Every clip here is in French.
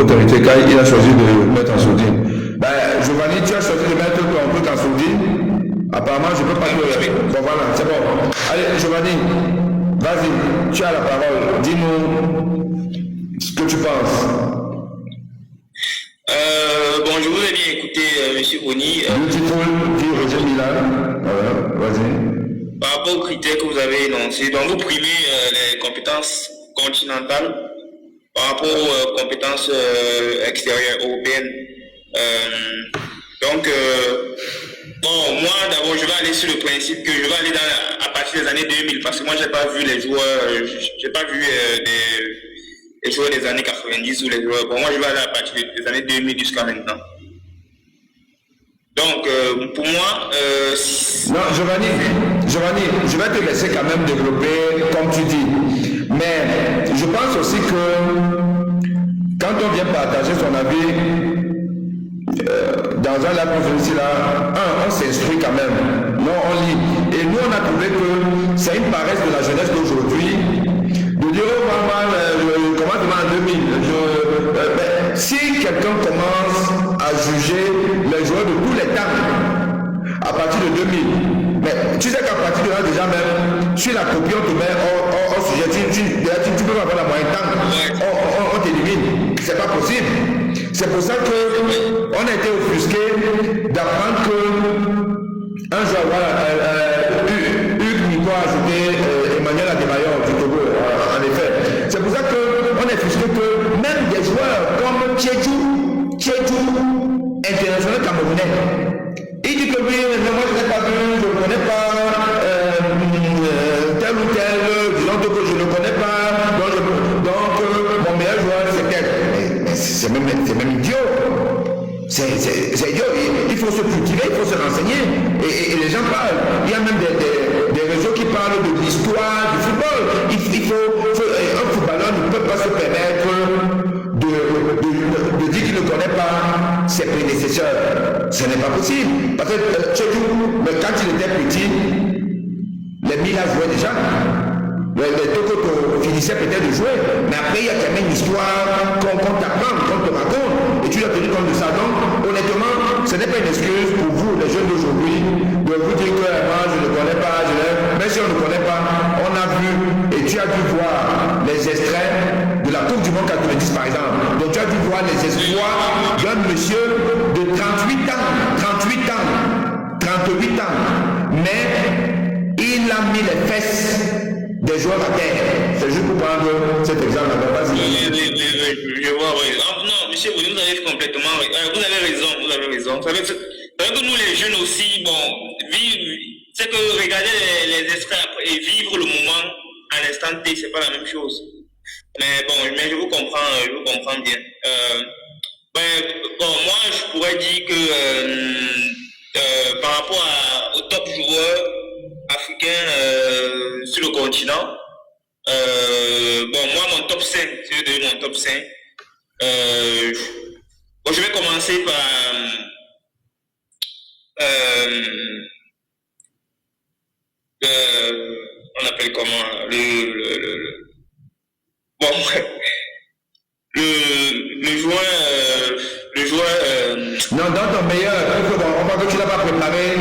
autorité quand il a choisi de mettre en sourdine. Ben, Giovanni, tu as choisi de mettre ton truc en sourdine. Apparemment, je ne peux pas dire. Bon, voilà, c'est bon. Allez, Giovanni, vas-y, tu as la parole. Dis-nous ce que tu penses. Bon, je vous ai bien écouté, M. Boni. Beautiful, dit Roger Milan. Voilà, vas-y. Par rapport aux critères que vous avez énoncés, donc vous primez les compétences continentales par rapport aux compétences extérieures européennes. Bon, moi d'abord je vais aller sur le principe que je vais aller à partir des années 2000 parce que moi j'ai pas vu les joueurs, j'ai pas vu les joueurs des années 90 ou les joueurs. Bon, moi je vais aller à partir des années 2000 jusqu'à maintenant. Donc pour moi, non, Giovanni, je vais te laisser quand même développer comme tu dis. Mais je pense aussi que quand on vient partager son avis dans un lac ici là, on s'instruit quand même. Non, on lit. Et nous on a trouvé que c'est une paresse de la jeunesse d'aujourd'hui de dire oh maman, comment en 2000 si quelqu'un commence à juger les joueurs de tous les temps à partir de 2000, mais tu sais qu'à partir de là déjà même, sur la copie on te met au sujet, tu peux pas avoir la moyenne temps, on t'élimine, c'est pas possible. C'est pour ça qu'on a été offusqué d'apprendre que un joueur, voilà, Hugues Nico a ajouté Emmanuel Adebayor du Togo, en effet. C'est pour ça qu'on est offusqué que même des joueurs comme Tchédjou, international camerounais, il dit que oui, mais moi je n'ai pas vu, je ne connais pas tel ou tel, disons que je ne connais pas, donc mon meilleur joueur c'est tel. Mais c'est même idiot. C'est idiot. Il faut se cultiver, il faut se renseigner. Et les gens parlent. Il y a même des réseaux qui parlent de l'histoire du football. Un footballeur ne peut pas se permettre de dire qu'il ne connaît pas ses prédécesseurs. Ce n'est pas possible. Parce que quand il était petit, les Milan jouaient déjà. Les Togo finissaient peut-être de jouer, mais après il y a quand même une histoire qu'on t'apprend, qu'on te raconte, et tu dois tenir compte de ça. Donc, honnêtement, ce n'est pas une excuse pour vous, les jeunes d'aujourd'hui, de vous dire que moi je ne connais pas, mais si on ne connaît pas, on a vu, et tu as dû voir les extraits de la Coupe du Monde 90 par exemple. Donc tu as dû voir les espoirs d'un monsieur de 38 ans, mais il a mis les fesses des joueurs à terre. C'est juste pour prendre cet exemple. Je vois, oui. Non, monsieur, vous avez complètement. Vous avez raison. Vous savez que nous, les jeunes aussi, bon, c'est que regarder les extraits et vivre le moment à l'instant T, c'est pas la même chose. Mais bon, je vous comprends bien. Moi, je pourrais dire que par rapport aux top joueurs africains sur le continent, moi, mon top 5, si je donne mon top 5, je vais commencer par on appelle comment le joueur non, dans ton meilleur, on voit que tu n'as pas préparé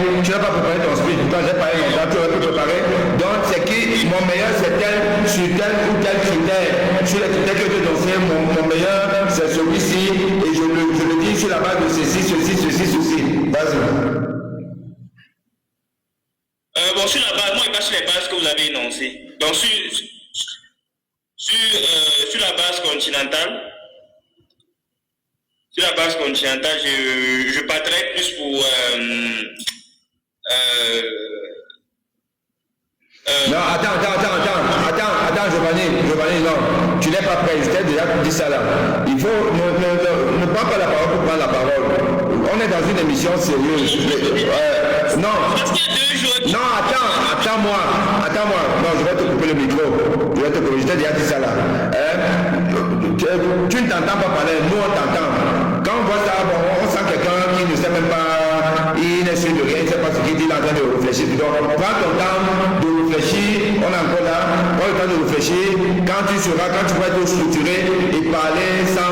ton speech. Quand j'ai parlé longtemps, tu aurais pu préparer. Donc c'est qui mon meilleur, c'est tel, sur tel ou tel critère. Sur les critères que je donné, mon meilleur, c'est celui-ci, et je le dis sur la base de ceci. Vas-y. Sur la base, moi je passe sur les bases que vous avez énoncées. Donc sur la base continentale, je partirais plus pour non, attends, Giovanni, non, tu n'es pas prêt, je t'ai déjà dit ça là. Il faut, ne prends pas la parole pour prendre la parole. On est dans une émission sérieuse. Non, attends-moi. Non, je vais te couper le micro. Je t'ai déjà dit ça là. Tu ne t'entends pas parler, nous on t'entend. Quand on voit ça, on sent quelqu'un qui ne sait même pas, il n'est sûr de rien, il ne sait pas ce qu'il dit, il est en train de réfléchir. Donc, prends ton temps de réfléchir, on est encore là, prends le temps de réfléchir. Quand tu vas être structuré et parler sans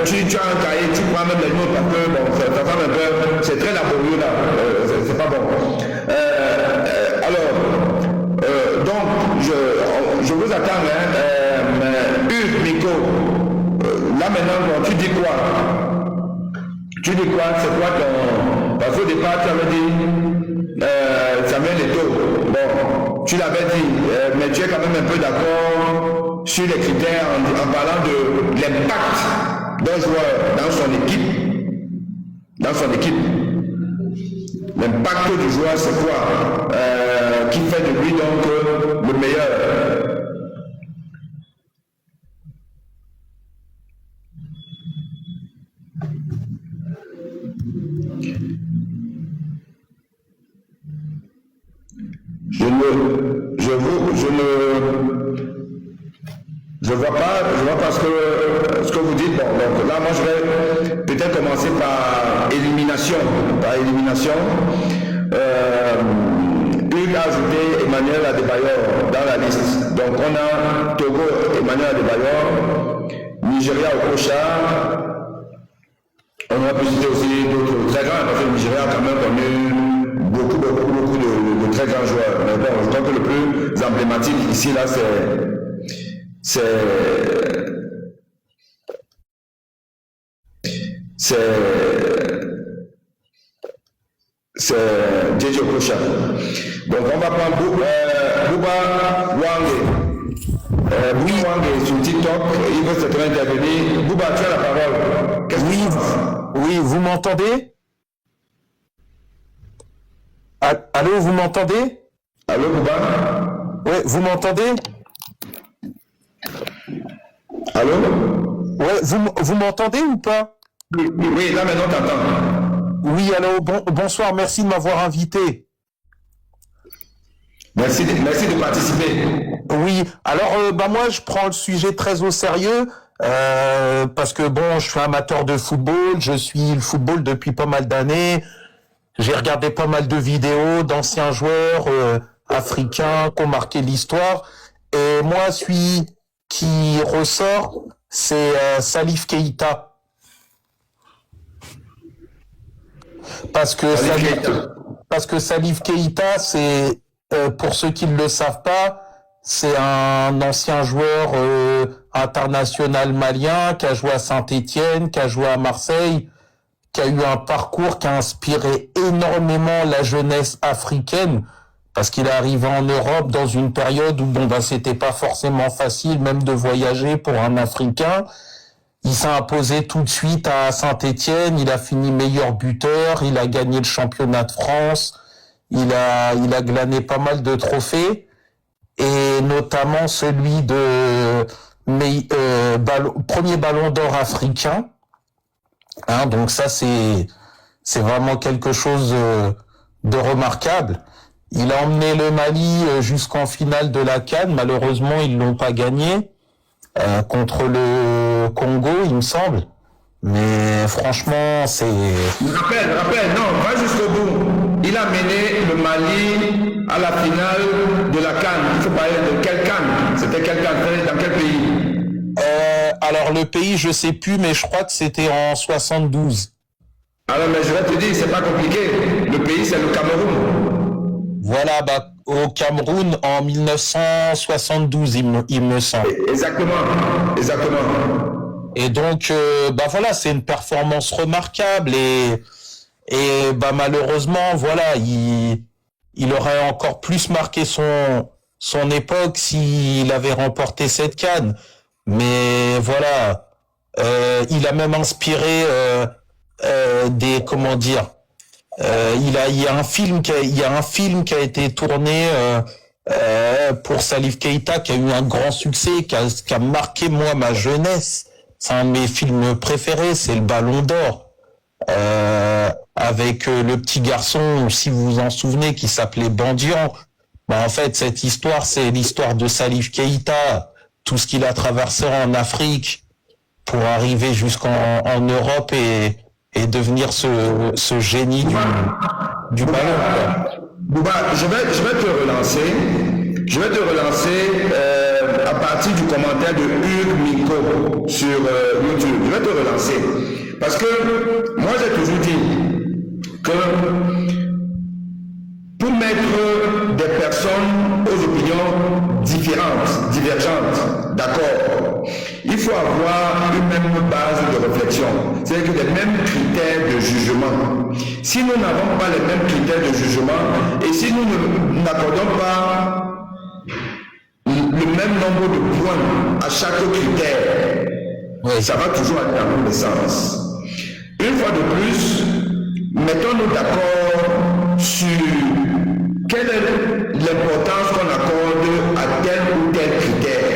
tu as un cahier, tu prends même les notes parce que bon, ça semble un peu, c'est très laborieux là, c'est pas bon. Donc, je vous attends, Hugues, Nico, là maintenant, bon, tu dis quoi? Tu dis quoi? C'est quoi ton... Parce qu'au départ, tu avais dit Samuel Eto'o. Bon, tu l'avais dit, mais tu es quand même un peu d'accord sur les critères en parlant de l'impact d'un joueur dans son équipe. Dans son équipe. L'impact du joueur, c'est quoi? Qui fait de lui donc le meilleur? Je vois pas ce que vous dites. Bon, donc là, moi, je vais peut-être commencer par élimination. Hugues a ajouté Emmanuel Adebayor dans la liste. Donc, on a Togo, Emmanuel Adebayor, Nigeria, Okocha. On a pu citer aussi d'autres très grands, parce que le Nigeria a quand même connu beaucoup de très grands joueurs. Mais bon, je crois que le plus emblématique ici, là, c'est JJ Okocha. Donc on va prendre Bouba Wangé. Oui, Wangé sur TikTok, il veut se faire intervenir. Bouba, tu as la parole. Oui, vous m'entendez? Allô, vous m'entendez? Allô, Bouba? Oui, vous m'entendez? Allô? Ouais, vous m'entendez ou pas? Oui, là maintenant t'entends. Oui, allô, bonsoir, merci de m'avoir invité. Merci de participer. Oui, alors moi je prends le sujet très au sérieux parce que bon, je suis amateur de football, je suis le football depuis pas mal d'années. J'ai regardé pas mal de vidéos d'anciens joueurs africains qui ont marqué l'histoire. Et moi, celui qui ressort, c'est Salif Keïta. Parce que Salif Keïta, c'est, pour ceux qui ne le savent pas, c'est un ancien joueur international malien qui a joué à Saint-Étienne, qui a joué à Marseille, qui a eu un parcours qui a inspiré énormément la jeunesse africaine, parce qu'il est arrivé en Europe dans une période où c'était pas forcément facile même de voyager pour un Africain. Il s'est imposé tout de suite à Saint-Étienne, il a fini meilleur buteur, il a gagné le championnat de France, il a glané pas mal de trophées, et notamment celui de premier ballon d'or africain. Donc ça c'est vraiment quelque chose de remarquable. Il a emmené le Mali jusqu'en finale de la CAN. Malheureusement, ils l'ont pas gagné contre le Congo, il me semble. Mais franchement, c'est... Rappelle, non, va jusqu'au bout. Il a mené le Mali à la finale de la CAN. Il faut parler de quelle CAN? C'était quelle CAN? Dans quel pays? Alors le pays, je sais plus, mais je crois que c'était en 72. Alors, mais je vais te dire, c'est pas compliqué. Le pays, c'est le Cameroun. Voilà, au Cameroun en 1972, il me semble. Exactement. Et donc, voilà, c'est une performance remarquable et malheureusement, voilà, il aurait encore plus marqué son époque s'il avait remporté cette CAN. Mais voilà, il a même inspiré des, comment dire, il y a un film qui a été tourné pour Salif Keïta, qui a eu un grand succès, qui a marqué moi ma jeunesse. C'est un de mes films préférés, c'est Le Ballon d'Or, avec le petit garçon, si vous vous en souvenez, qui s'appelait Bandian. En fait, cette histoire, c'est l'histoire de Salif Keïta, tout ce qu'il a traversé en Afrique pour arriver jusqu'en Europe et devenir ce génie du ballon. Bouba, je vais te relancer à partir du commentaire de Hugues Minko sur YouTube. Je vais te relancer. Parce que moi, j'ai toujours dit que pour mettre des personnes aux opinions différentes, divergentes, d'accord, il faut avoir une même base de réflexion, c'est-à-dire que les mêmes critères de jugement. Si nous n'avons pas les mêmes critères de jugement et si nous n'accordons pas le même nombre de points à chaque critère, oui, ça va toujours aller dans tous les sens. Une fois de plus, mettons-nous d'accord sur quelle est l'importance qu'on accorde à tel ou tel critère.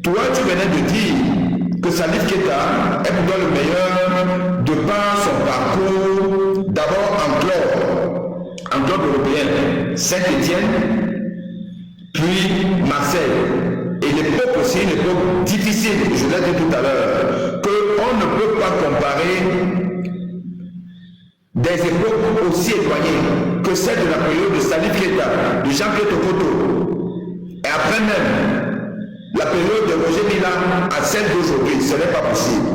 Toi, tu venais de dire que Salif Keita est pour toi le meilleur de par son parcours, d'abord en club européen, Saint-Étienne, puis Marseille. Et l'époque aussi, une époque difficile, je l'ai dit tout à l'heure, qu'on ne peut pas comparer des époques aussi éloignées que celle de la période de Salif Keita, de Jean-Pierre Tokoto, et après même la période de Roger Mila à celle d'aujourd'hui. Ce n'est pas possible.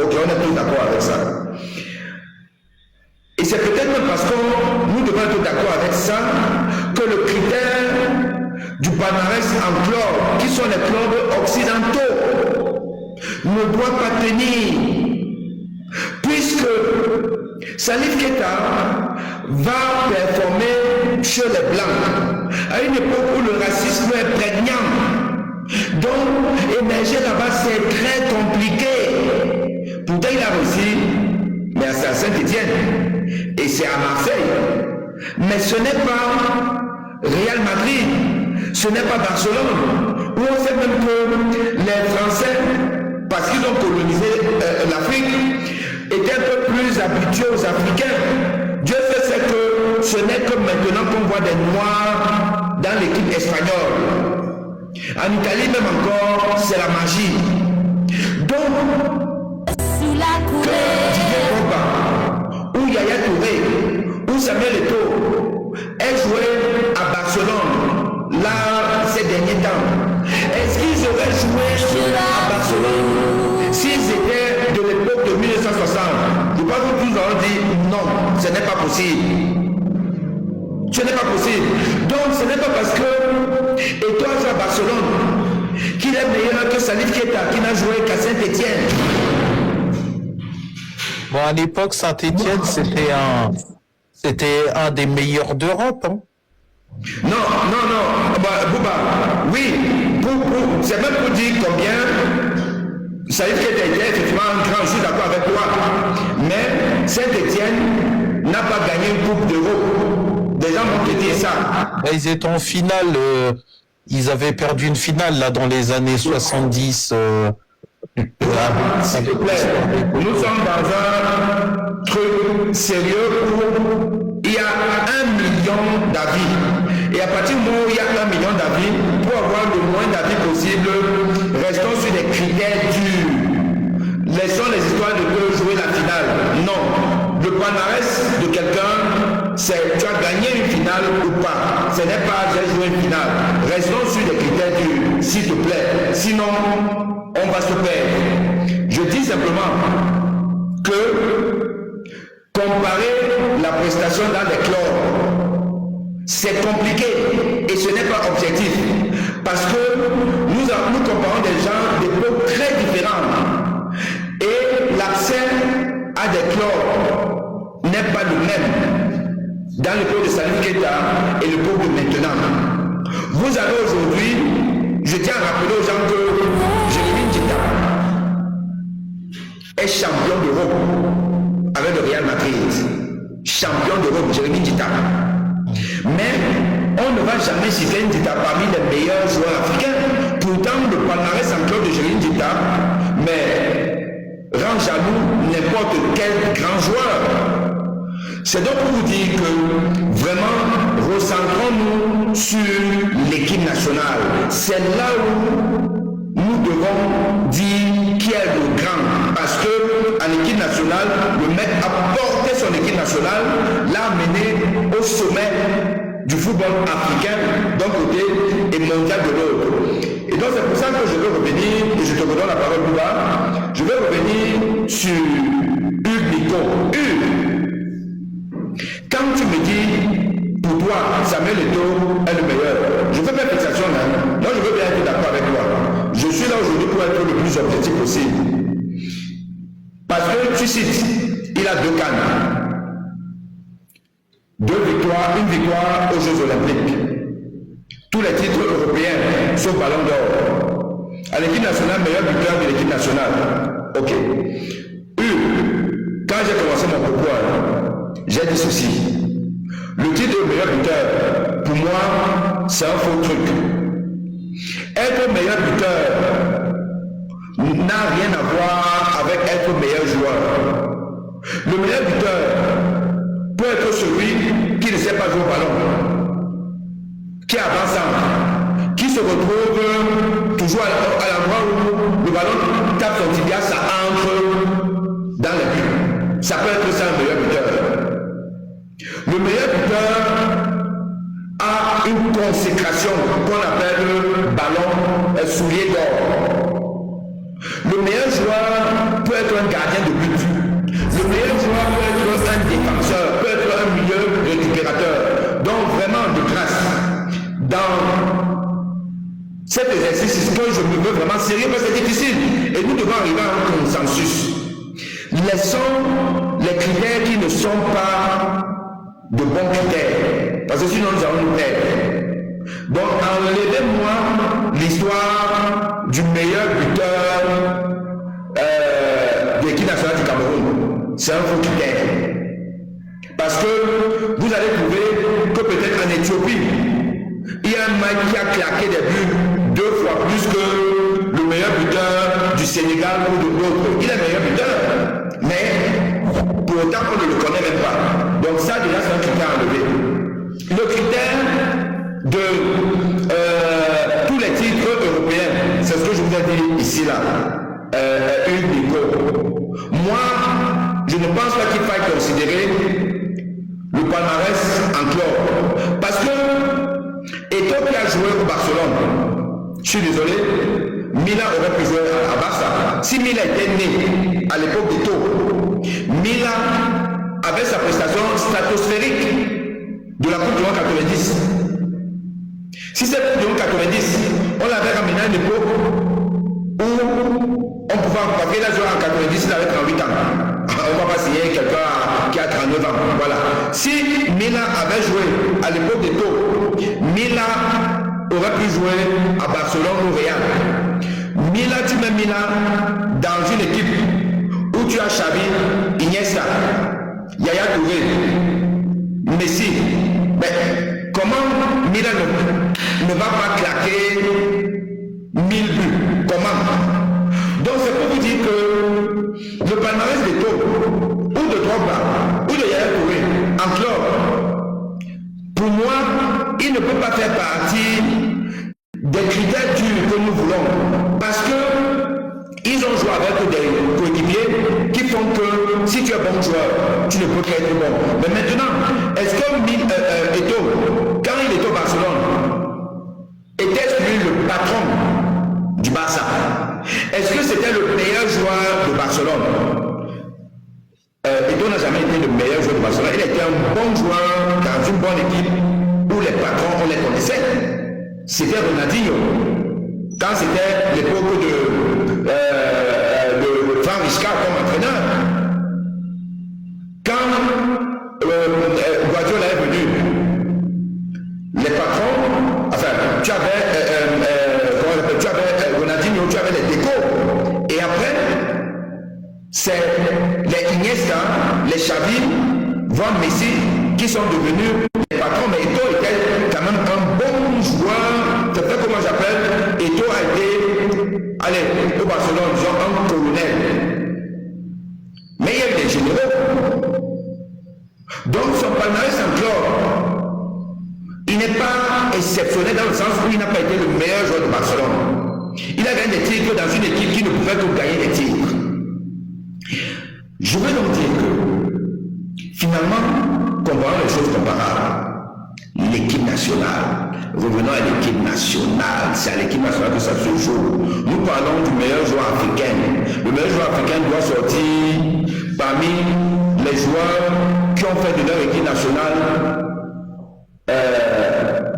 Ok, on est tous d'accord avec ça. Et c'est peut-être même parce que nous devons être d'accord avec ça que le critère du palmarès en club, qui sont les clubs occidentaux, ne doit pas tenir. Puisque Salif Keita va performer chez les Blancs à une époque où le racisme est prégnant. Donc, émerger là-bas, c'est très compliqué. Pourtant, il a réussi, mais c'est à Saint-Étienne et c'est à Marseille. Mais ce n'est pas Real Madrid, ce n'est pas Barcelone, où on sait même que les Français, parce qu'ils ont colonisé l'Afrique, étaient un peu plus habitués aux Africains. Dieu sait que ce n'est que maintenant qu'on voit des Noirs dans l'équipe espagnole. En Italie même encore, c'est la magie. Donc, que Didier Drogba, ou Yaya Touré, ou Samuel Eto'o aient joué à Barcelone, là, ces derniers temps, est-ce qu'ils auraient joué à Barcelone s'ils étaient de l'époque de 1960? Je pense que nous allons dire non, ce n'est pas possible. Ce n'est pas possible. Donc ce n'est pas parce que Eto'o joue à Barcelone qu'il est meilleur que Salif Keita qui n'a joué qu'à Saint-Étienne. Bon, à l'époque, Saint-Étienne, c'était un des meilleurs d'Europe. Hein. Non. Bouba, oui, c'est même pour dire combien Salif Keita était effectivement un grand, je suis d'accord avec toi. Mais Saint-Étienne n'a pas gagné une coupe d'Europe. Des gens vont te dire ça. Ils étaient en finale, ils avaient perdu une finale là dans les années 70. S'il te plaît, nous sommes dans un truc sérieux où il y a 1 million d'avis. Et à partir du moment où il y a 1 million d'avis, pour avoir le moins d'avis possible, restons sur des critères durs. Laissons les histoires de jouer la finale. Non. Le palmarès de quelqu'un, c'est tu as gagné une finale ou pas. Ce n'est pas j'ai joué une finale. Restons sur des critères durs, s'il te plaît. Sinon, on va se perdre. Je dis simplement que comparer la prestation dans les clubs, c'est compliqué et ce n'est pas objectif. Parce que nous comparons des gens d'époques très différentes. Et l'accès à des clubs n'est pas le même dans l'époque de Salif Keita et l'époque de maintenant. Vous avez aujourd'hui, je tiens à rappeler aux gens que Jérémy Djita est champion d'Europe avec le Real Madrid. Champion d'Europe, Jérémy Djita. Mais on ne va jamais citer Djita parmi les meilleurs joueurs africains. Pourtant, le palmarès en club de Jérémy Djita, mais rend jaloux n'importe quel grand joueur. C'est donc pour vous dire que vraiment, recentrons-nous sur l'équipe nationale. C'est là où nous devons dire qui est le grand. Parce que en équipe nationale, le mec a porté son équipe nationale, l'a amené au sommet du football africain d'un côté et mondial de l'autre. Et donc c'est pour donne la parole plus bas. Je vais revenir sur Hugues Nico. Hugues, quand tu me dis, pour toi, Samuel Eto'o est le meilleur, je fais mes fixations là. Non, je veux bien être d'accord avec toi. Je suis là aujourd'hui pour être le plus objectif possible. Parce que tu cites, il a 2 cannes. 2 victoires, une victoire aux Jeux Olympiques. Tous les titres européens, sauf Ballon d'Or. À l'équipe nationale, meilleur buteur de l'équipe nationale. Ok. Quand j'ai commencé mon propos, j'ai dit ceci. Le titre de meilleur buteur, pour moi, c'est un faux truc. Être meilleur buteur n'a rien à voir avec être meilleur joueur. Le meilleur buteur peut être celui qui ne sait pas jouer au ballon, qui est avançant, qui se retrouve toujours à l'endroit où le ballon tape son tibia, ça entre dans les buts. Ça peut être ça un meilleur buteur. Le meilleur buteur a une consécration qu'on appelle ballon soulier d'or. Le meilleur joueur peut être un gardien de but. Le meilleur joueur peut être un défenseur, peut être un milieu récupérateur. Donc vraiment de grâce, dans cet exercice que je me veux vraiment sérieux parce que c'est difficile et nous devons arriver à un consensus. Laissons les critères qui ne sont pas de bons critères parce que sinon nous allons nous perdre. Donc enlevez-moi l'histoire du meilleur buteur de l'équipe nationale du Cameroun. C'est un faux critère. Parce que vous allez trouver que peut-être en Éthiopie, il y a un mec qui a claqué des buts 2 fois plus que le meilleur buteur du Sénégal ou de l'autre. Il est meilleur buteur, mais pour autant on ne le connaît même pas. Donc ça déjà c'est un critère à lever. Le critère de tous les titres européens, c'est ce que je vous ai dit ici là, Hugues Nico. Moi, je ne pense pas qu'il faille considérer le palmarès en club. Parce que Eto'o qui a joué au Barcelone, je suis désolé, Milan aurait pu jouer à Barça. Si Milan était né à l'époque d'Eto'o, Milan avait sa prestation stratosphérique de la Coupe du Monde 90. Si cette Coupe du Monde 90, on l'avait ramené à une époque où on pouvait parce qu'il a joué en 90, il avait 38 ans. On ne va pas signer quelqu'un qui a 39 ans. Voilà. Si Milan avait joué à l'époque d'Eto'o, Milan aurait pu jouer à Barcelone ou Real. Milan, tu mets Milan dans une équipe où tu as Xavi, Iniesta, Yaya Touré, Messi. Mais comment Milan ne va pas claquer 1000 buts? Comment? Donc c'est pour vous dire que le palmarès d'Eto'o, ou de Drogba, ou de Yaya Touré, en club, pour moi, il ne peut pas faire partie des critères durs que nous voulons. Parce que ils ont joué avec des coéquipiers qui font que si tu es bon joueur, tu ne peux pas être bon. Mais maintenant, est-ce que Eto'o, quand il était au Barcelone, était-ce lui le patron du Barça? Est-ce que c'était le meilleur joueur de Barcelone? Eto'o n'a jamais été le meilleur joueur de Barcelone. Il était un bon joueur dans une bonne équipe où les patrons, on les connaissait. C'était Ronaldinho. Quand c'était l'époque de Franck Rijkaard comme entraîneur. Quand Guardiola est venu, les patrons, enfin, tu avais Ronaldinho, tu avais les décos. Et après, c'est les Iniesta, les Xavi, Van Messi qui sont devenus les patrons. Mais Eto'o était quand même un bon joueur. C'est vrai comment j'appelle. Eto'o a été, allez, au Barcelone, disons un colonel. Mais il y a eu des généraux. Donc son palmarès en club, il n'est pas exceptionnel dans le sens où il n'a pas été le meilleur joueur de Barcelone. Il a gagné des titres dans une équipe qui ne pouvait que gagner des titres. Je veux donc dire que finalement, comparant les choses comparables, l'équipe nationale Revenons à l'équipe nationale. C'est à l'équipe nationale que ça se joue. Nous parlons du meilleur joueur africain. Le meilleur joueur africain doit sortir parmi les joueurs qui ont fait de leur équipe nationale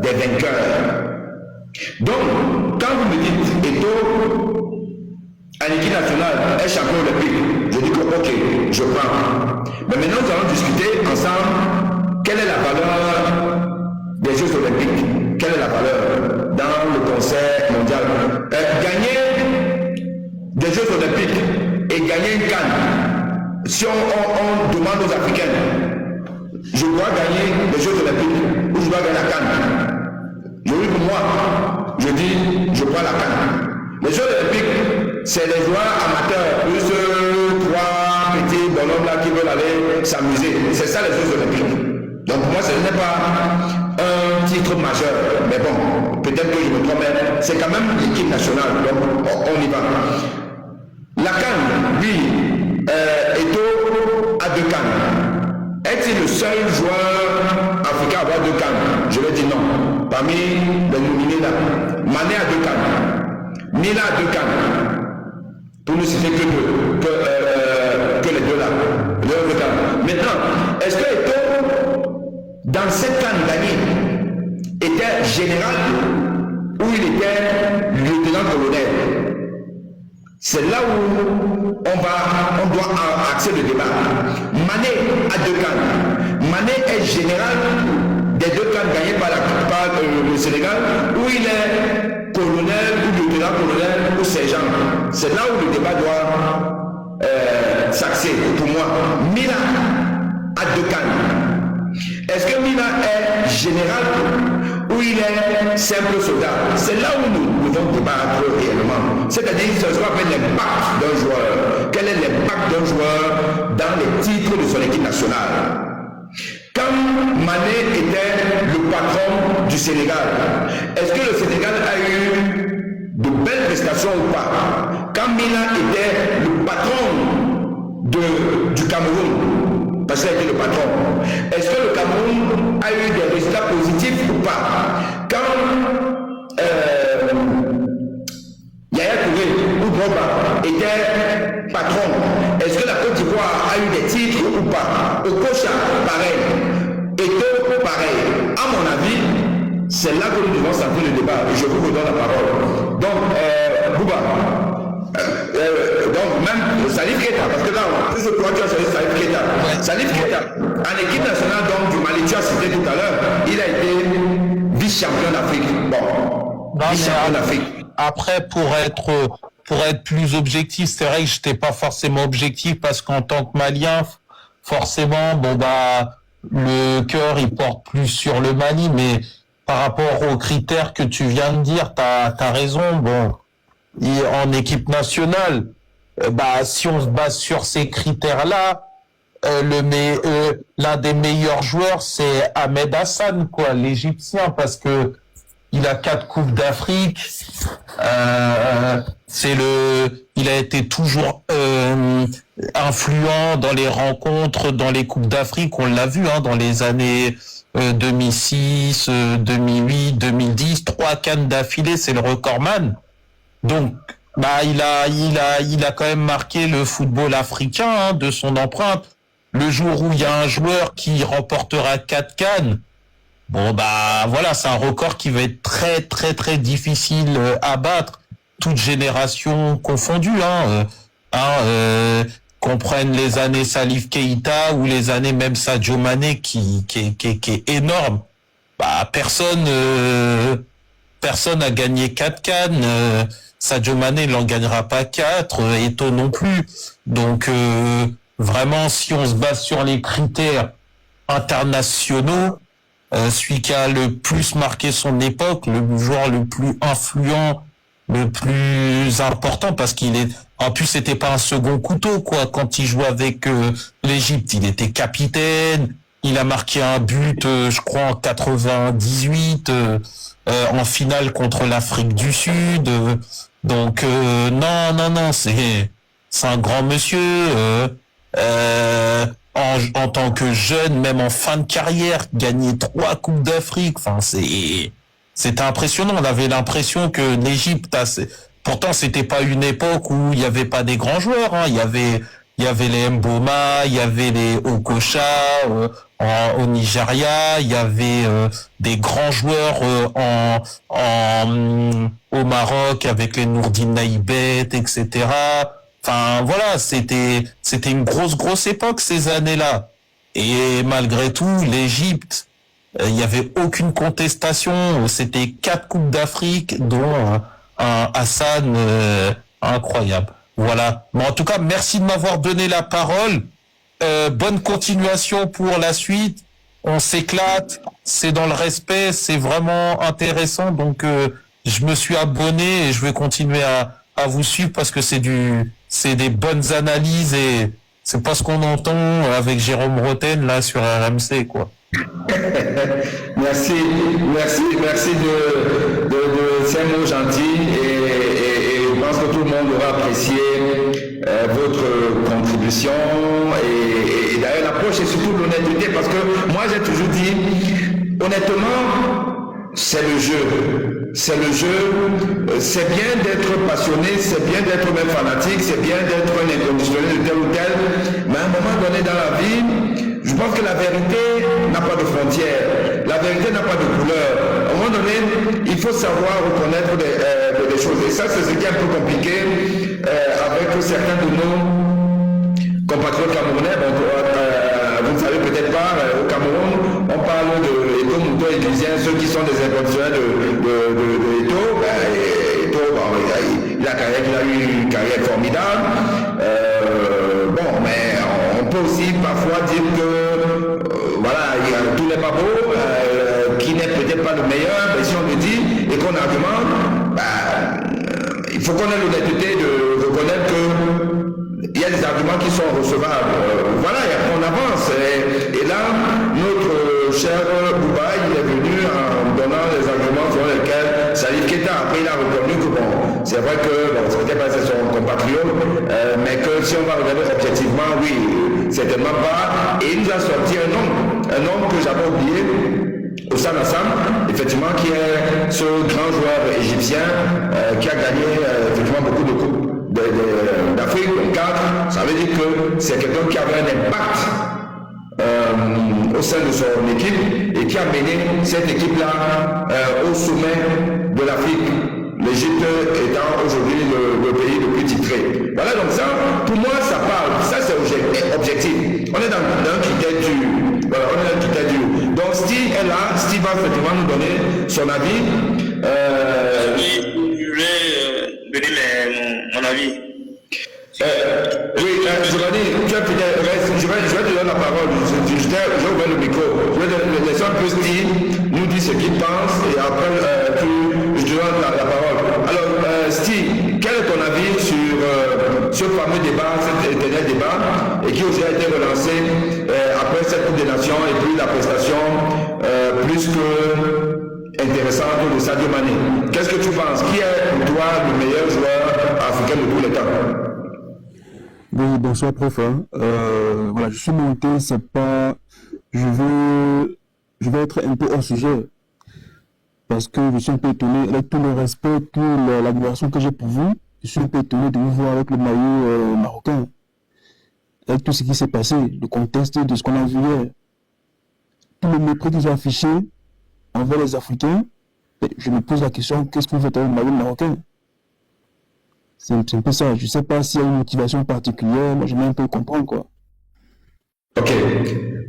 des vainqueurs. Donc, quand vous me dites Eto'o, à l'équipe nationale, est champion olympique, je dis que ok, je prends. Mais maintenant, nous allons discuter ensemble quelle est la valeur des Jeux olympiques, quelle est la valeur dans le concert mondial. Gagner des Jeux olympiques et gagner une CAN, si on demande aux Africains, je dois gagner les Jeux olympiques ou je dois gagner la CAN. Je dis pour moi, je dis, je prends la CAN. Les Jeux olympiques, c'est les joueurs amateurs, plus trois petits bonhommes là qui veulent aller s'amuser. C'est ça les Jeux olympiques. Donc pour moi, ce n'est pas un titre majeur. Mais bon, peut-être que je me trompe, mais c'est quand même l'équipe nationale. Donc on y va. La CAN, lui, Eto'o a 2 CAN. Est-il le seul joueur africain à avoir 2 CAN? Je vais dire non. Parmi les nominés là, Mané a 2 CAN. Mila a 2 CAN. Pour ne citer que les deux là. Maintenant, est-ce que Eto'o, dans cette CAN gagnée, était général ou il était lieutenant-colonel? C'est là où on doit axer le débat. Mané a 2 CAN. Mané est général des 2 CAN gagnés par le Sénégal, où il est colonel ou lieutenant-colonel ou sergent. C'est là où le débat doit s'axer pour moi. Mila a 2 CAN. Est-ce que Mila est général ou il est simple soldat? C'est là où nous devons débattre réellement. C'est-à-dire que ce soit l'impact d'un joueur. Quel est l'impact d'un joueur dans les titres de son équipe nationale? Quand Mané était le patron du Sénégal, est-ce que le Sénégal a eu de belles prestations ou pas? Quand Mila était le patron du Cameroun, parce qu'il a été le patron, est-ce que le Cameroun a eu des résultats positifs ou pas? Quand Yaya Touré ou Drogba était patron, est-ce que la Côte d'Ivoire a eu des titres ou pas? Okocha, pareil. Eto'o, pareil. À mon avis, c'est là que nous devons centrer le débat. Je vous redonne la parole. Donc, Bouba, donc même Salif Keita, parce que là, je crois que tu as choisi Salif Keita. Ouais. Salif Keita, en équipe nationale donc, du Mali, tu as cité tout à l'heure, il a été vice-champion d'Afrique. Bon, vice-champion d'Afrique. Après, pour être plus objectif, c'est vrai que j'étais pas forcément objectif parce qu'en tant que Malien, forcément, bon bah, le cœur il porte plus sur le Mali, mais par rapport aux critères que tu viens de dire, t'as raison. Bon, en équipe nationale, bah si on se base sur ces critères-là, l'un des meilleurs joueurs c'est Ahmed Hassan, quoi, l'Égyptien, parce que il a 4 coupes d'Afrique. Il a été toujours influent dans les rencontres, dans les coupes d'Afrique. On l'a vu dans les années 2006, 2008, 2010, 3 CAN d'affilée, c'est le recordman. Donc, bah il a quand même marqué le football africain de son empreinte. Le jour où il y a un joueur qui remportera 4 CAN, bon bah voilà, c'est un record qui va être très très très difficile à battre, toute génération confondue, qu'on prenne les années Salif Keita ou les années même Sadio Mané qui est énorme. Bah personne a gagné 4 CAN, Sadio Mané n'en gagnera pas 4, Eto'o non plus. Donc vraiment, si on se base sur les critères internationaux, celui qui a le plus marqué son époque, le joueur le plus influent, le plus important, parce en plus c'était pas un second couteau, quoi. Quand il jouait avec l'Égypte, il était capitaine, il a marqué un but, je crois en 98, en finale contre l'Afrique du Sud. Donc non, c'est un grand monsieur. En tant que jeune, même en fin de carrière, gagner 3 coupes d'Afrique, enfin c'est c'était impressionnant. On avait l'impression que l'Égypte, pourtant c'était pas une époque où il y avait pas des grands joueurs, hein. Il y avait les Mboma, il y avait les Okocha au Nigeria, il y avait des grands joueurs au Maroc avec les Nourdine Naïbet, etc. Enfin voilà, c'était une grosse époque ces années-là. Et malgré tout, l'Égypte, il y avait aucune contestation. C'était 4 coupes d'Afrique, dont un Hassan incroyable. Voilà. Mais en tout cas, merci de m'avoir donné la parole. Bonne continuation pour la suite. On s'éclate. C'est dans le respect. C'est vraiment intéressant. Donc, je me suis abonné et je vais continuer à vous suivre parce que c'est des bonnes analyses et c'est pas ce qu'on entend avec Jérôme Roten là sur RMC, quoi. Merci de ces mots gentils et je pense que tout le monde aura apprécié votre contribution et d'ailleurs l'approche et surtout l'honnêteté parce que moi j'ai toujours dit honnêtement c'est le jeu, c'est bien d'être passionné, c'est bien d'être même fanatique, c'est bien d'être un inconditionnel de tel ou tel, mais à un moment donné dans la vie, je pense que la vérité n'a pas de frontières, la vérité n'a pas de couleur. À un moment donné, il faut savoir reconnaître des choses. Et ça, c'est ce qui est un peu compliqué avec certains de nos compatriotes camerounais. Vous ne savez peut-être pas, au Cameroun, on parle de Eto'o, Mouto et Lysien, ceux qui sont des inconditionnels de Eto'o. Il a eu une carrière formidable. Mais on peut aussi parfois dire que tout n'est pas beau, qui n'est peut-être pas le meilleur, mais si on le dit et qu'on argumente, il faut qu'on ait l'honnêteté de reconnaître qu'il y a des arguments qui sont recevables. Et après on avance. Et là, notre cher Bouba, il est venu en donnant les arguments sur lesquels Salif Keita, après il a reconnu que c'est vrai que ce n'était pas son compatriote, mais que si on va regarder objectivement, oui, certainement pas. Et il nous a sorti un nom que j'avais oublié, Oussam Assam, effectivement, qui est ce grand joueur égyptien qui a gagné effectivement beaucoup de coupes d'Afrique, 4. Ça veut dire que c'est quelqu'un qui avait un impact au sein de son équipe et qui a mené cette équipe-là au sommet de l'Afrique. L'Égypte étant aujourd'hui le pays le plus titré. Voilà, donc ça, pour moi, ça parle. Ça, c'est objectif. On est dans un critère dur. Voilà, on est dans un critère dur. Donc, Steve est là. Steve va effectivement nous donner son avis. Je vais donner mon avis. Giovanni, tu as peut-être reste. Je vais te donner la parole. J'ai ouvert le micro. Je vais te laisser un peu Steve nous dire ce qu'il pense et après, je te donne la parole. Alors, Steve, quel est ton avis sur ce fameux débat, cet éternel débat, et qui aussi a été relancé après cette Coupe des Nations et puis la prestation plus que intéressante de Sadio Mané. Qu'est-ce que tu penses? Qui est pour toi le meilleur joueur africain de tous les temps? Oui, bonsoir prof. Voilà, je suis monté, c'est pas... Je vais être un peu hors sujet. Parce que je suis un peu étonné, avec tout le respect, toute l'admiration que j'ai pour vous, je suis un peu étonné de vous voir avec le maillot marocain. Avec tout ce qui s'est passé, le contexte de ce qu'on a vu hier. Tout le mépris qu'ils ont affiché envers les Africains, je me pose la question, qu'est-ce que vous faites avec le maillot marocain? C'est un peu ça. Je ne sais pas s'il y a une motivation particulière, moi je vais un peu comprendre, quoi. Ok,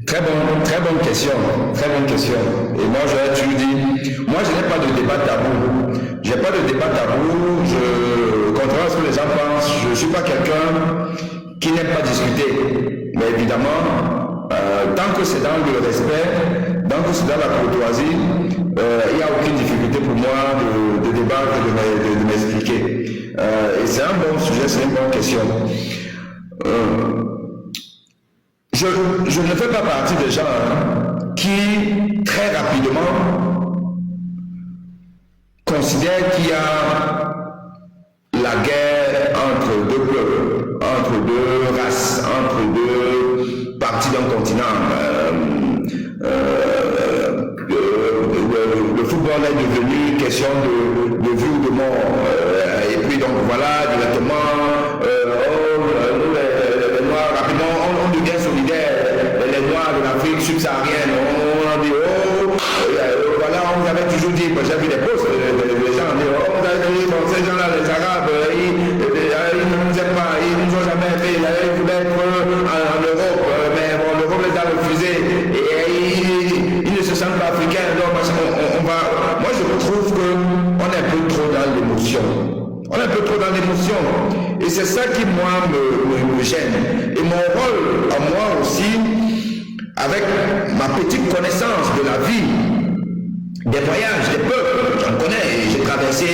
très bonne question, très bonne question. Et moi, tu me dis, moi, je n'ai pas de débat tabou. J'ai pas de débat tabou. Contrairement à ce que les gens pensent, je ne suis pas quelqu'un qui n'aime pas discuter. Mais évidemment, tant que c'est dans le respect, tant que c'est dans la courtoisie, il n'y a aucune difficulté pour moi de débattre et de m'expliquer. Et c'est un bon sujet, c'est une bonne question. Je ne fais pas partie des gens qui, très rapidement, considèrent qu'il y a la guerre entre deux peuples, entre deux races, entre deux parties d'un continent. Le football est devenu question de vie ou de mort. Et puis donc voilà, directement, les Noirs, rapidement, on devient solidaire. Les Noirs de l'Afrique subsaharienne, on dit, voilà, on vous avait toujours dit, j'ai vu des posts, les gens disent, on vous avait dit, bon, ces gens-là, les Arabes, ils ne nous aiment pas, ils ne nous ont jamais aimés, ils voulaient être en Europe, mais bon, l'Europe les a refusés, et ils ne se sentent pas africains, donc on va... Moi, je trouve qu'on est un peu trop dans l'émotion. On est un peu trop dans l'émotion. Et c'est ça qui, moi, me gêne. Et mon rôle, à moi aussi, avec ma petite connaissance de la vie, des voyages, des peuples, j'en connais, j'ai traversé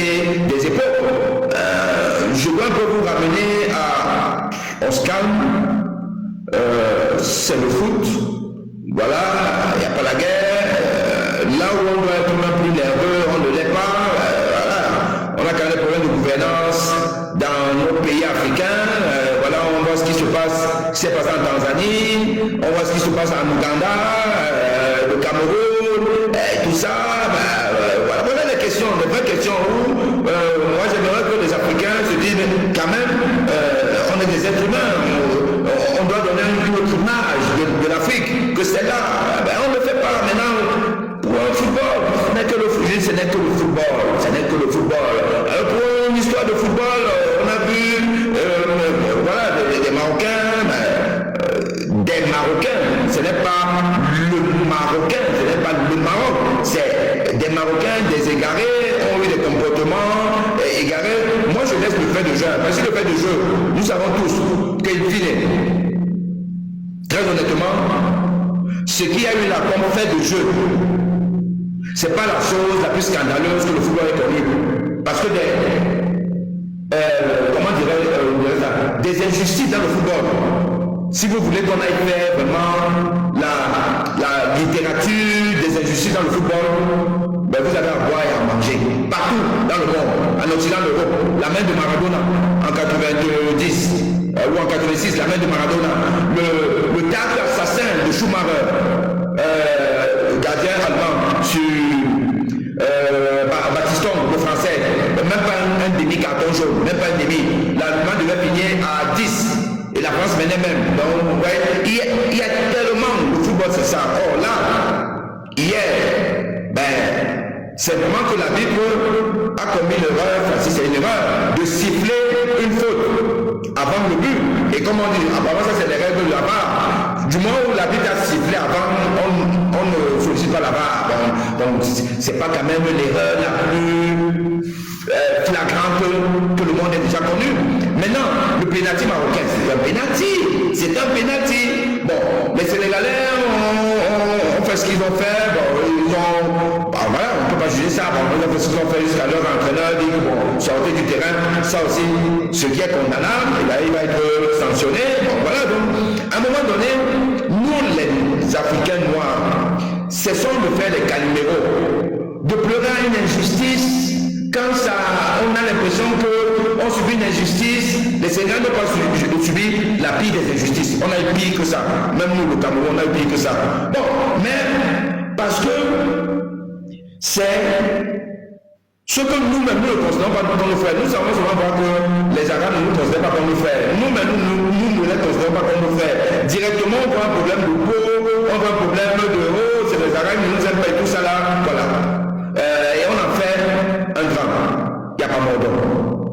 des époques. Je dois un peu vous ramener à... On se calme, c'est le foot, voilà, il n'y a pas la guerre, là où on doit être un peu plus nerveux, on ne l'est pas, voilà. On a quand même des problèmes de gouvernance dans nos pays africains, voilà, on voit ce qui se passe, ce qui s'est passé en Tanzanie, on voit ce qui se passe en Ouganda, le Cameroun, tout ça, voilà les questions, les vraies questions où moi j'aimerais que les Africains se disent, mais quand même, on est des êtres humains, on doit donner une autre image de l'Afrique que celle-là. On ne le fait pas maintenant. Pour un football, ce n'est que le football. Ce n'est que le football. Pour une histoire de football, on a vu voilà, des Marocains. Des Marocains. Ce n'est pas le Marocain, ce n'est pas le Maroc. C'est des Marocains, des égarés, ont eu des comportements égarés. Moi, je laisse le fait de jeu. Parce que le fait de jeu, nous savons tous qu'il finit. Très honnêtement, ce qui a eu la comme fait de jeu, c'est pas la chose la plus scandaleuse que le football ait connue. Parce que des injustices dans le football. Si vous voulez qu'on aille faire vraiment la littérature des injustices dans le football, ben vous avez à boire et à manger. Partout dans le monde, en Occident, l'Europe, la main de Maradona en 90 ou en 86, la main de Maradona, le théâtre assassin de Schumacher, gardien allemand sur Battiston, le français, même pas un demi-carton jaune, même pas un demi. L'Allemand devait finir à 10 et la France menait même. Donc, ouais, il y a tellement, le football c'est ça. Or là, hier, c'est vraiment que l'arbitre a commis l'erreur, si c'est une erreur, de siffler une faute avant le but. Et comme on dit, apparemment ça c'est les règles de la VAR. Du moment où l'arbitre a sifflé avant, on ne sollicite pas la VAR. Donc c'est pas quand même l'erreur la plus flagrante que le monde ait déjà connue. Maintenant, le pénalty marocain, c'est un pénalty. C'est un pénalty. Bon, les Sénégalais ont fait ce qu'ils ont fait. Bon, ils ont... voilà, on ne peut pas juger ça. Bon, ils ont fait ce qu'ils ont fait jusqu'à leur entraîneur dit que bon, sortez du terrain. Ça aussi, ce qui est condamnable, et là, il va être sanctionné. Bon, voilà, donc, à un moment donné, nous, les Africains noirs, cessons de faire des caliméros, de pleurer à une injustice. Quand ça, on a l'impression qu'on subit une injustice, les Sénégalais n'ont pas subi la pire des injustices. On a eu pire que ça. Même nous, le Cameroun, on a eu pire que ça. Bon, mais parce que c'est ce que nous-mêmes nous ne considérons pas comme nos frères. Nous savons souvent voir que les Arabes ne nous considèrent pas comme nos frères. Nous-mêmes, nous ne les considérons pas comme nos frères. Directement, on voit un problème de peau, on voit un problème de c'est les Arabes qui nous aiment pas et tout ça là. Voilà. Et on en fait un grand. Il n'y a pas mort d'homme.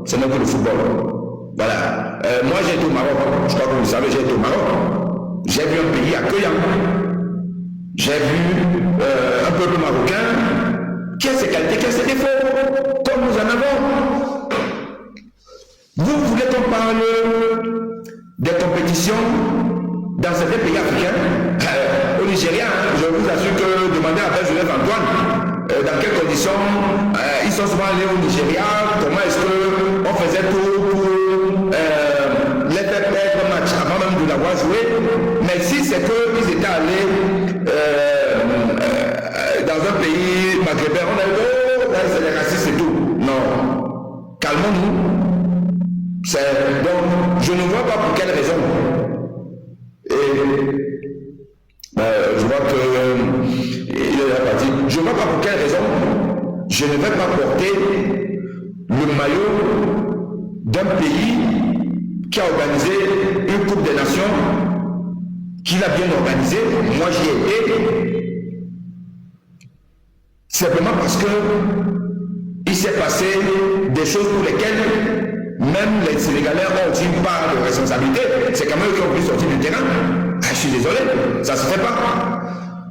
Ce n'est que le football. Voilà. Moi, j'ai été au Maroc. Je crois que vous savez, j'ai été au Maroc. J'ai vu un pays accueillant. J'ai vu un peuple marocain qui a ses qualités, qui a ses défauts, comme nous en avons. Vous voulez qu'on parle des compétitions dans certains pays africains? Au Nigeria, je vous assure que demandez à Joseph Antoine dans quelles conditions ils sont souvent allés au Nigeria, comment est-ce qu'on faisait tout pour les faire perdre un match avant même de l'avoir joué. Mais si c'est qu'ils étaient allés dans un pays maghrébin, on a dit oh, là c'est les racistes et tout. Non. Calmons-nous. Donc, je ne vois pas pour quelle raison. Et je vois que il est parti. Je ne vois pas pour quelle raison je ne vais pas le maillot d'un pays qui a organisé une Coupe des Nations, qu'il a bien organisée. Moi, j'y ai été. Simplement parce que il s'est passé des choses pour lesquelles même les Sénégalais ont une part de responsabilité. C'est quand même eux qui ont voulu sortir du terrain. Ah, je suis désolé, ça ne se fait pas.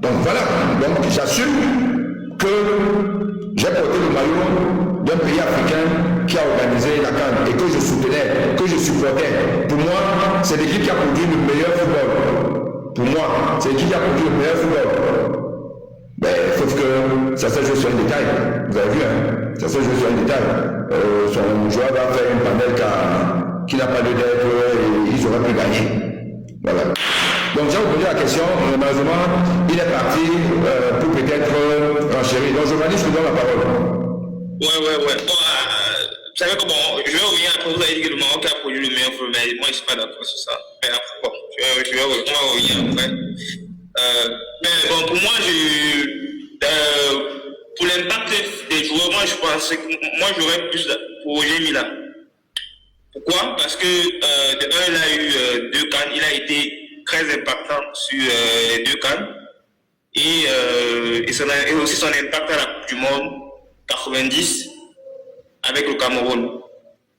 Donc voilà, donc j'assume que j'ai porté le maillot d'un pays africain qui a organisé la CAN et que je soutenais, que je supportais. Pour moi, c'est l'équipe qui a produit le meilleur football. Pour moi, c'est l'équipe qui a produit le meilleur football. Mais sauf que ça s'est joué sur un détail. Vous avez vu, hein? Ça s'est joué sur un détail. Son joueur va faire une panel qui n'a pas lieu d'être et ils auraient pu gagner. Voilà. Donc j'ai posé la question, malheureusement, il est parti pour peut-être enchérir. Donc Giovanni, je te donne la parole. Ouais. Bon, vous savez comment, je vais revenir après, vous avez dit que le Maroc a produit le meilleur football, mais moi je ne suis pas d'accord sur ça. Mais après, bon, on va revenir après. Mais bon, pour moi, pour l'impact des joueurs, moi je pense que moi j'aurais plus pour Roger Mila. Pourquoi? Parce que de un, il a eu 2 CAN, il a été très impactant sur les 2 CAN et aussi son impact à la Coupe du Monde 90 avec le Cameroun.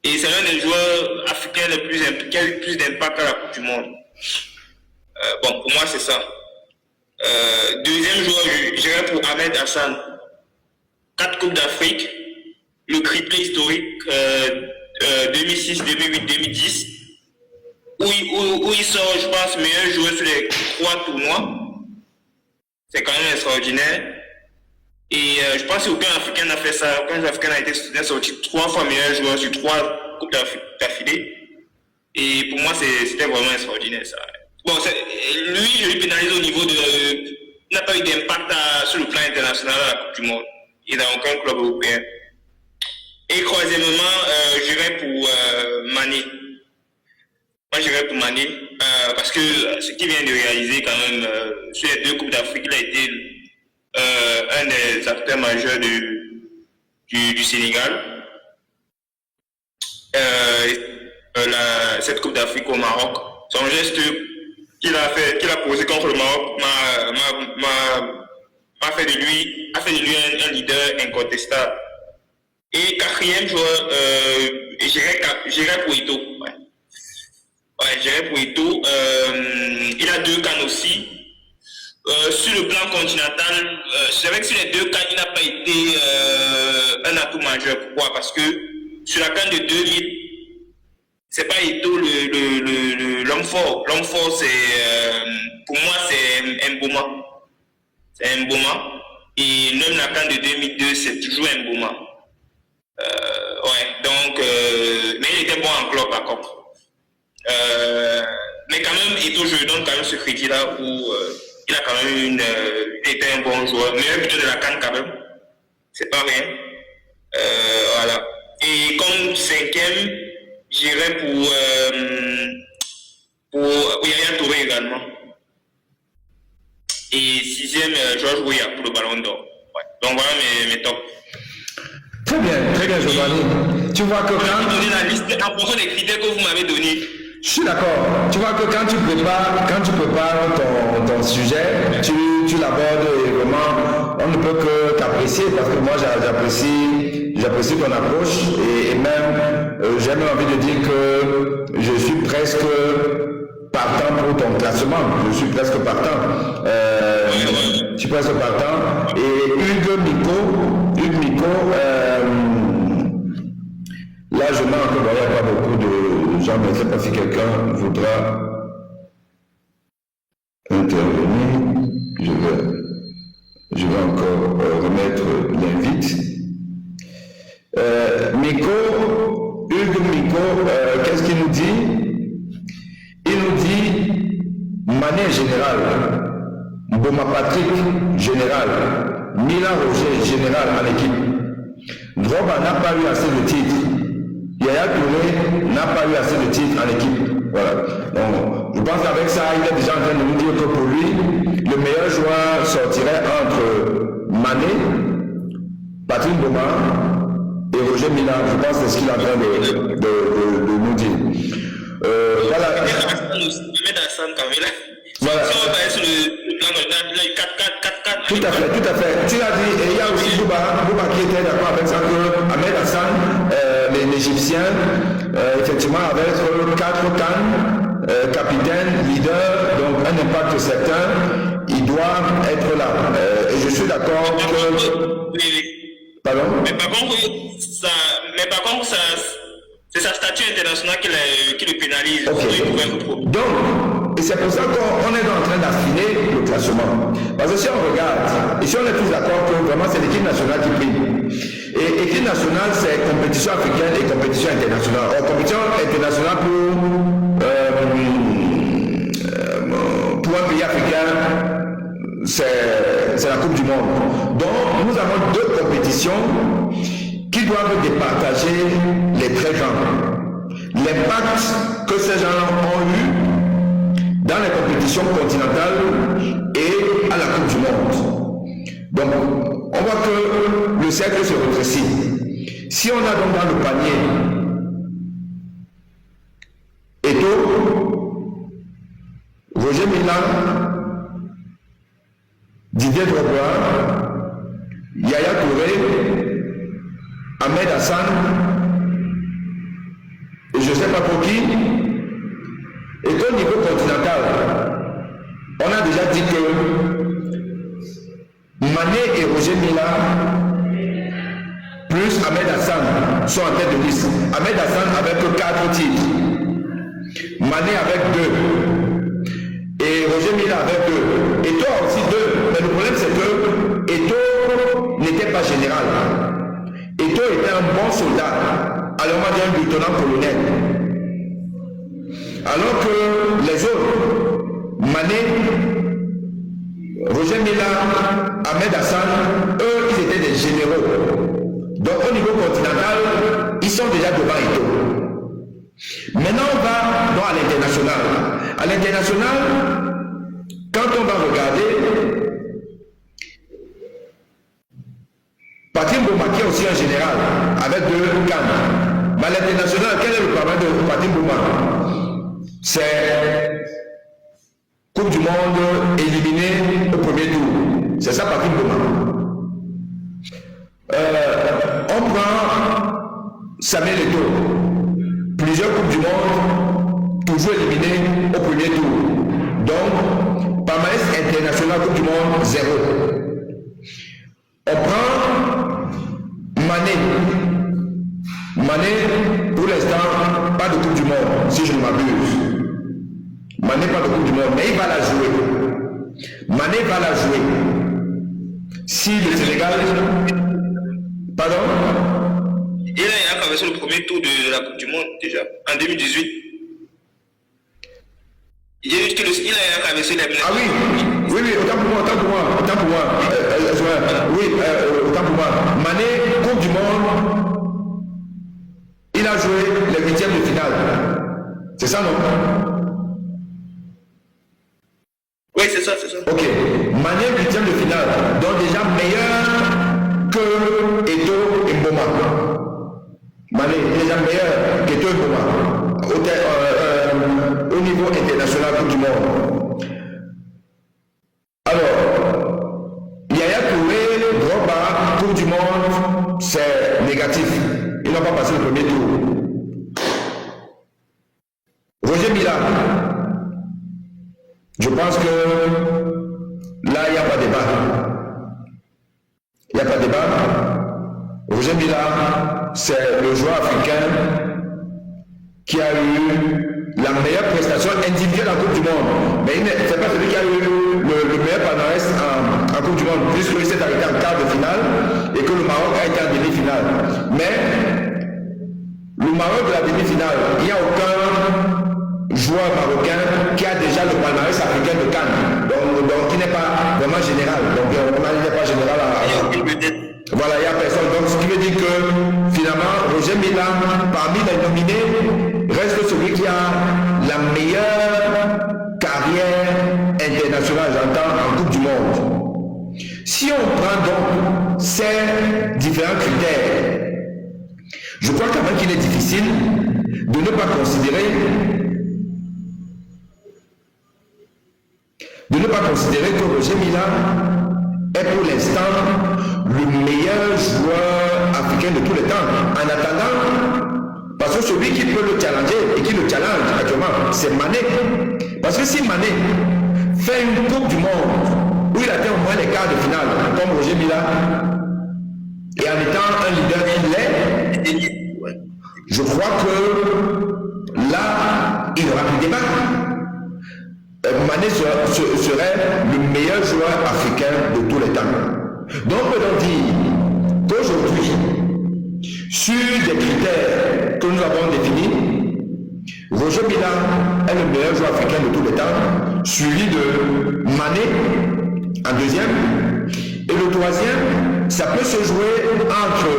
Et c'est l'un des joueurs africains qui a eu le plus d'impact à la Coupe du Monde. Bon, pour moi c'est ça. Deuxième joueur, j'irais pour Ahmed Hassan. 4 Coupes d'Afrique, le triplé historique 2006, 2008, 2010, où il sort, je pense, meilleur joueur sur les 3 tournois. C'est quand même extraordinaire. Et je pense qu'aucun Africain n'a fait ça. Aucun Africain n'a été sorti 3 fois meilleur joueur sur 3 Coupes d'Afrique d'affilée. Et pour moi, c'était vraiment extraordinaire ça. Bon, lui, je lui pénalise au niveau de... Il n'a pas eu d'impact sur le plan international à la Coupe du Monde. Il n'a aucun club européen. Et troisièmement, j'irai pour Mané. Moi, j'irai pour Mané parce que ce qu'il vient de réaliser quand même sur les 2 Coupes d'Afrique, il a été un des acteurs majeurs du Sénégal. Cette Coupe d'Afrique au Maroc, son geste qu'il a posé contre le Maroc a fait de lui un leader incontestable. Et 4e joueur, j'irai pour Eto'o. Ouais, j'irai pour Eto'o. Il a 2 CAN aussi. Sur le plan continental, c'est vrai que sur les 2 CAN, il n'a pas été un atout majeur. Pourquoi? Parce que sur la CAN de 2000, c'est pas Eto'o l'homme fort. L'homme fort, pour moi, c'est Mboma. C'est Mboma. Et même la CAN de 2002, c'est toujours Mboma. Mais il était bon en club par contre. Mais quand même, Eto'o, je lui donne quand même ce crédit-là où il a quand même il était un bon joueur. Mais plutôt de la CAN quand même. C'est pas rien. Voilà. Et comme 5e, j'irai pour Yaya Touré également. Et 6e, Georges Weah pour le Ballon d'Or. Ouais. Donc voilà mes tops. Très bien, Giovanni. Tu vois que quand... Je vais donner la liste en fonction des critères que vous m'avez donnés. Je suis d'accord. Tu vois que quand tu prépares ton sujet, tu l'abordes et vraiment, on ne peut qu'apprécier parce que moi j'apprécie ton approche et même j'ai même envie de dire que je suis presque partant pour ton classement. Je suis presque partant. Je suis presque partant. Et Hugues Miko, là je n'en connais pas beaucoup de gens, mais je ne sais pas si quelqu'un voudra intervenir. Je vais encore remettre l'invite. Hugues Miko, qu'est-ce qu'il nous dit? Il nous dit Mané général, Mboma Patrick général, Milan Roger général en équipe. Drogba n'a pas eu assez de titres. Yaya Touré n'a pas eu assez de titres en équipe. Voilà. Donc, je pense qu'avec ça, il est déjà en train de nous dire que pour lui, le meilleur joueur sortirait entre Mané, Patrick Mboma Roger Mila, je pense que c'est ce qu'il est en train de nous dire. Voilà. Ahmed Hassan, Kamila. Voilà. Si on va passer sur le plan il a eu 4. Tout à fait. Tu l'as dit, et il y a aussi Bouba qui était d'accord avec ça, que Ahmed Hassan, l'Égyptien, effectivement, avec 4 cannes, capitaine, leader, donc un impact certain, il doit être là. Et je suis d'accord que... Pardon? Mais par contre, c'est sa statue internationale qui le pénalise. Okay. Donc, et c'est pour ça qu'on est en train d'affiner le classement. Parce que si on regarde, et si on est tous d'accord que vraiment c'est l'équipe nationale qui prime. Et équipe nationale, c'est compétition africaine et compétition internationale. Compétition internationale pour un pays africain, c'est la Coupe du Monde. Donc, nous avons 2 compétitions qui doivent départager les très grands. L'impact que ces gens-là ont eu dans les compétitions continentales et à la Coupe du Monde. Donc, on voit que le cercle se rétrécit. Si on a donc dans le panier Eto'o, Roger Mila, Didier Drogba, Yaya Touré, Ahmed Hassan, et je ne sais pas pour qui, et qu'au niveau continental, on a déjà dit que Mané et Roger Mila, plus Ahmed Hassan, sont en tête de liste. Ahmed Hassan avec 4 titres, Mané avec 2, et Roger Mila avec 2. Eto'o a aussi 2, mais le problème c'est que Eto'o n'était pas général. Eto'o était un bon soldat, alors on va dire un lieutenant-colonel. Alors que les autres, Mané, Roger Mila, Ahmed Hassan, eux, ils étaient des généraux. Donc au niveau continental, ils sont déjà devant Eto'o. Maintenant, on va à l'international. À l'international, quand on va regarder, Patrick Mboma qui est aussi un général avec 2 cannes. Mais à l'international, quel est le problème de Patrick Mboma? C'est Coupe du Monde éliminée au premier tour. C'est ça Patrick Mboma. On prend Samuel Eto'o. Plusieurs Coupes du Monde, toujours éliminées au premier tour. Donc, palmarès international Coupe du Monde, 0. On prend Mané, pour l'instant, pas de Coupe du Monde, si je ne m'abuse. Mané, pas de Coupe du Monde, mais il va la jouer. Mané va la jouer. Si le Sénégal... Pardon? Il a traversé le premier tour de la Coupe du Monde déjà, en 2018. Il a traversé la... Ah oui, autant pour moi. Autant pour moi. Mané, Coupe du Monde, il a joué les 8e de finale. C'est ça, non? Oui, c'est ça. Ok. Mané, 8e de finale. Donc déjà meilleur que Eto'o et Mboma. Mané est déjà meilleur qu'Eto'o et Mboma. Au niveau international Coupe du Monde. Alors, Yaya Touré, Drogba, Coupe du Monde, c'est négatif. Ils n'ont pas passé le premier tour. Roger Mila, je pense que là, il n'y a pas de débat. Roger Mila, c'est le joueur africain qui a eu la meilleure prestation individuelle en Coupe du Monde. Mais ce n'est pas celui qui a eu le meilleur palmarès en Coupe du Monde, puisqu'il s'est arrêté en quart de finale et que le Maroc a été en demi-finale. Mais le Maroc de la demi-finale, il n'y a aucun joueur marocain qui a déjà le palmarès africain de Cannes, donc qui n'est pas vraiment général. Donc il n'est pas général voilà, il n'y a personne. Donc ce qui veut dire que finalement, Roger Mila, parmi les nominés, reste celui qui a la meilleure carrière internationale, j'entends, en Coupe du Monde. Si on prend donc ces différents critères, je crois quand même qu'il est difficile de ne pas considérer que Roger Mila est pour l'instant le meilleur joueur africain de tous les temps. En attendant, parce que celui qui peut le challenger et qui le challenge actuellement, c'est Mané. Parce que si Mané fait une Coupe du Monde où il atteint au moins les quarts de finale, comme Roger Mila, et en étant un leader qu'il l'est, je crois que là, il aura plus de débat. Mané serait le meilleur joueur africain de tous les temps. Donc, on peut dire qu'aujourd'hui, sur des critères que nous avons définis, Roger Mila est le meilleur joueur africain de tous les temps, suivi de Mané en deuxième. Et le troisième, ça peut se jouer entre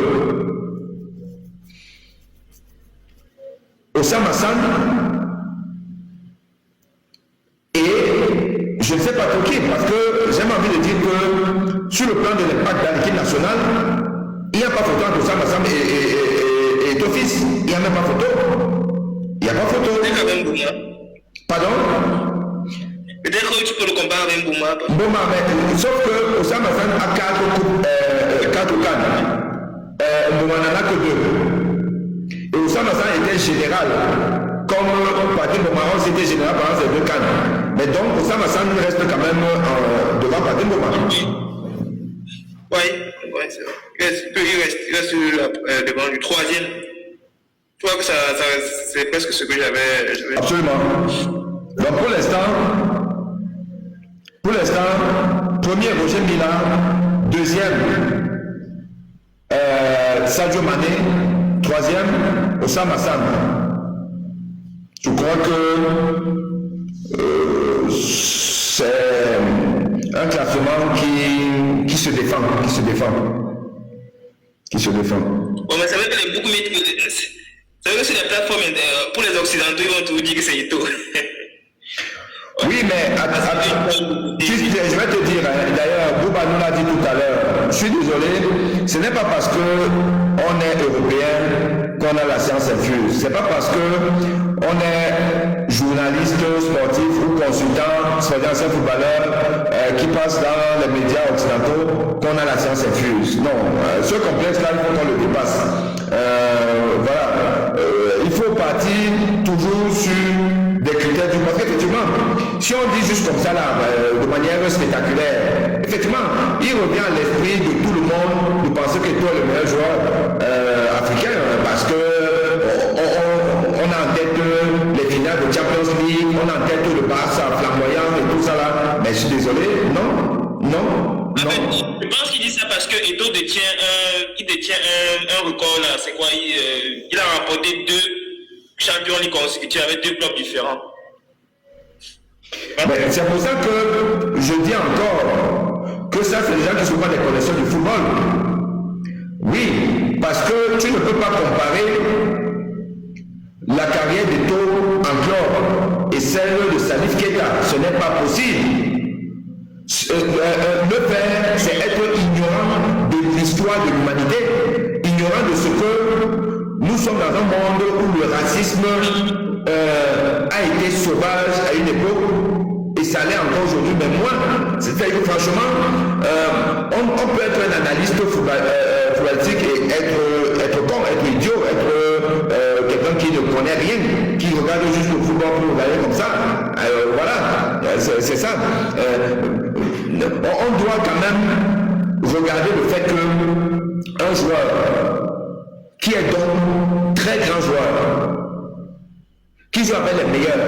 Osama Hassan et je ne sais pas pour qui, parce que j'ai envie de dire que sur le plan de l'impact de l'équipe nationale, il n'y a pas photo entre Osama Hassan et ton fils. Il n'y a même pas photo. Il n'y a pas photo. C'est quand même Bouma. Pardon? Peut-être que tu peux le comparer avec Bouma. Bouma, mais sauf que Osama Hassan a 4 cannes. Bouma n'en a que 2. Et Osama Hassan était général. Comme Patrick Bouma, c'était général pendant ces 2 cannes. Mais donc Osama Hassan reste quand même devant Patrick Bouma. Oui, c'est vrai. Il reste devant du troisième. Je crois que c'est presque ce que j'avais. Absolument. Donc pour l'instant, premier Roger Mila, deuxième Sadio Mané, troisième Osama Hassan. Je crois que c'est un classement qui se défend. Bon, mais ça veut dire que les beaucoup c'est vrai que sur les plateformes, pour les Occidentaux, ils vont toujours dire que c'est Ito. Oui, mais je vais te dire, d'ailleurs, Bouba nous l'a dit tout à l'heure, je suis désolé, ce n'est pas parce qu'on est européen qu'on a la science infuse. C'est pas parce qu'on est journaliste sportif ou consultant, soit ancien footballeur qui passe dans les médias occidentaux qu'on a la science infuse. Non, ce complexe-là, il faut qu'on le dépasse. Voilà. Il faut partir toujours sur des critères du parce qu'effectivement, si on dit juste comme ça là, de manière spectaculaire, effectivement, il revient à l'esprit de tout le monde de penser que toi est le meilleur joueur africain, parce que on a en tête les finales de Champions League, on a en tête le Barça flamboyant et tout ça là. Mais je suis désolé, non. Je pense qu'il dit ça parce que Eto'o détient un record là. C'est quoi? Il a remporté 2 Champions League consécutifs avec 2 clubs différents. C'est pour ça que je dis encore que ça, c'est des gens qui sont pas des connaisseurs du football. Oui, parce que tu ne peux pas comparer la carrière d'Eto'o en club et celle de Salif Keita. Ce n'est pas possible. Le faire, c'est être ignorant de l'histoire de l'humanité, ignorant de ce que nous sommes dans un monde où le racisme a été sauvage à une époque et ça l'est encore aujourd'hui, mais moins. C'est-à-dire que franchement, on peut être un analyste footballistique et être con, être idiot, être quelqu'un qui ne connaît rien, qui regarde juste le football pour regarder comme ça. Voilà, c'est ça. On doit quand même regarder le fait qu'un joueur qui est donc très grand joueur, qui joue avec les meilleurs,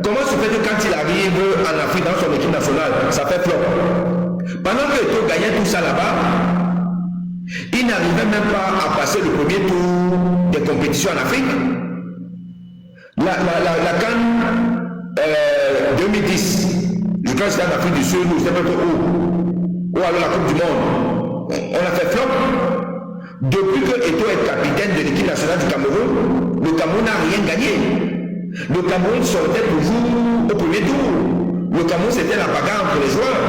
comment se fait que quand il arrive en Afrique dans son équipe nationale, ça fait flop? Pendant que Eto'o gagnait tout ça là-bas, il n'arrivait même pas à passer le premier tour des compétitions en Afrique. La CAN 2010, je crois que c'était en Afrique du Sud, ou je ne sais pas trop où, ou alors la Coupe du Monde, on a fait flop. Depuis que Eto'o est capitaine de l'équipe nationale du Cameroun, le Cameroun n'a rien gagné. Le Cameroun sortait toujours au premier tour. Le Cameroun, c'était la bagarre entre les joueurs.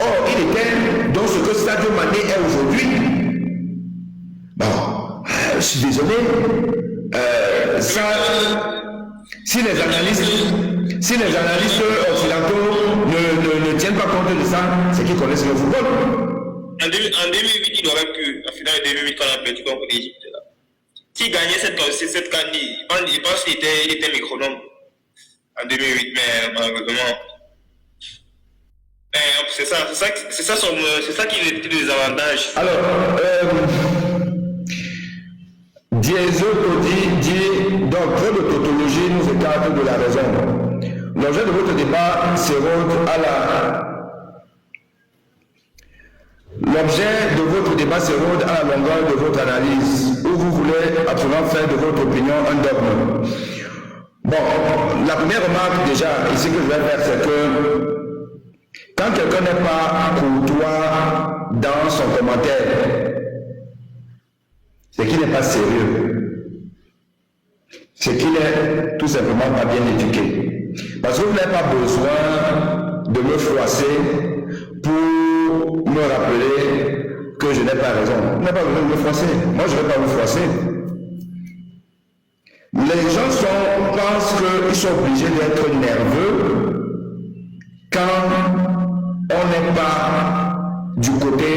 Or, il était dans ce que Sadio Mané est aujourd'hui. Bon, je suis désolé. Si les analystes occidentaux ne tiennent pas compte de ça, c'est qu'ils connaissent le football. En 2008, il aurait pu, en finale de 2008, quand on a perdu contre l'Égypte, s'il gagnait cette CAN, il pense qu'il était métronome en 2008, mais malheureusement. C'est ça qui est le désavantage. Alors, Diesel dit, donc votre tautologie nous écarte de la raison. L'objet de votre débat s'érode à la longueur de votre analyse, où vous voulez absolument faire de votre opinion un dogme. Bon, la première remarque déjà, ici que je vais faire, c'est que quand quelqu'un n'est pas courtois dans son commentaire, c'est qu'il n'est pas sérieux. C'est qu'il est tout simplement pas bien éduqué. Parce que vous n'avez pas besoin de me froisser pour me rappeler que je n'ai pas raison. Vous n'avez pas besoin de me froisser. Moi, je ne vais pas vous froisser. Les gens pensent qu'ils sont obligés d'être nerveux quand on n'est pas du côté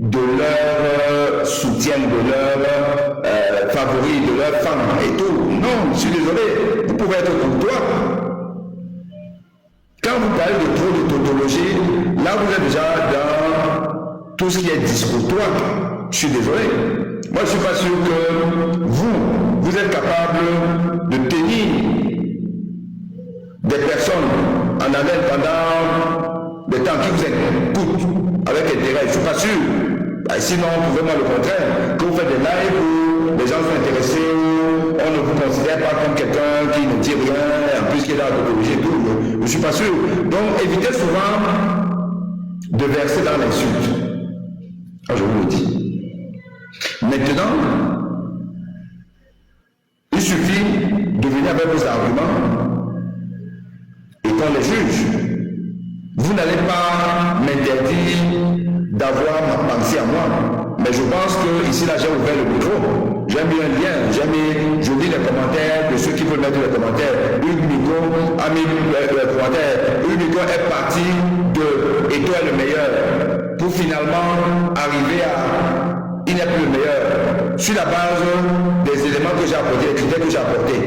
de leur soutien, de leur favori, de leur femme et tout. Non, je suis désolé, vous pouvez être courtois. Quand vous parlez de trop de tautologie, là vous êtes déjà dans tout ce qui est discourtois. Je suis désolé. Moi je ne suis pas sûr que vous êtes capable de tenir des personnes en haleine pendant des temps qui vous écoutent avec intérêt. Je ne suis pas sûr. Sinon, vraiment le contraire. Que vous faites des lives où les gens sont intéressés, où on ne vous considère pas comme quelqu'un qui ne dit rien, en plus qui est dans la tautologie et tout. Je ne suis pas sûr. Donc, évitez souvent de verser dans l'insulte. Je vous le dis. Maintenant, il suffit de venir avec vos arguments et qu'on les juge. Vous n'allez pas m'interdire d'avoir ma pensée à moi. Mais je pense que ici là j'ai ouvert le micro. J'ai mis un lien, je lis les commentaires de ceux qui veulent mettre les commentaires. Hugues Migo a mis les commentaires. Hugues Migo est parti de et toi le meilleur pour finalement arriver à il n'est plus le meilleur sur la base des éléments que j'ai apportés, des critères que j'ai apportés.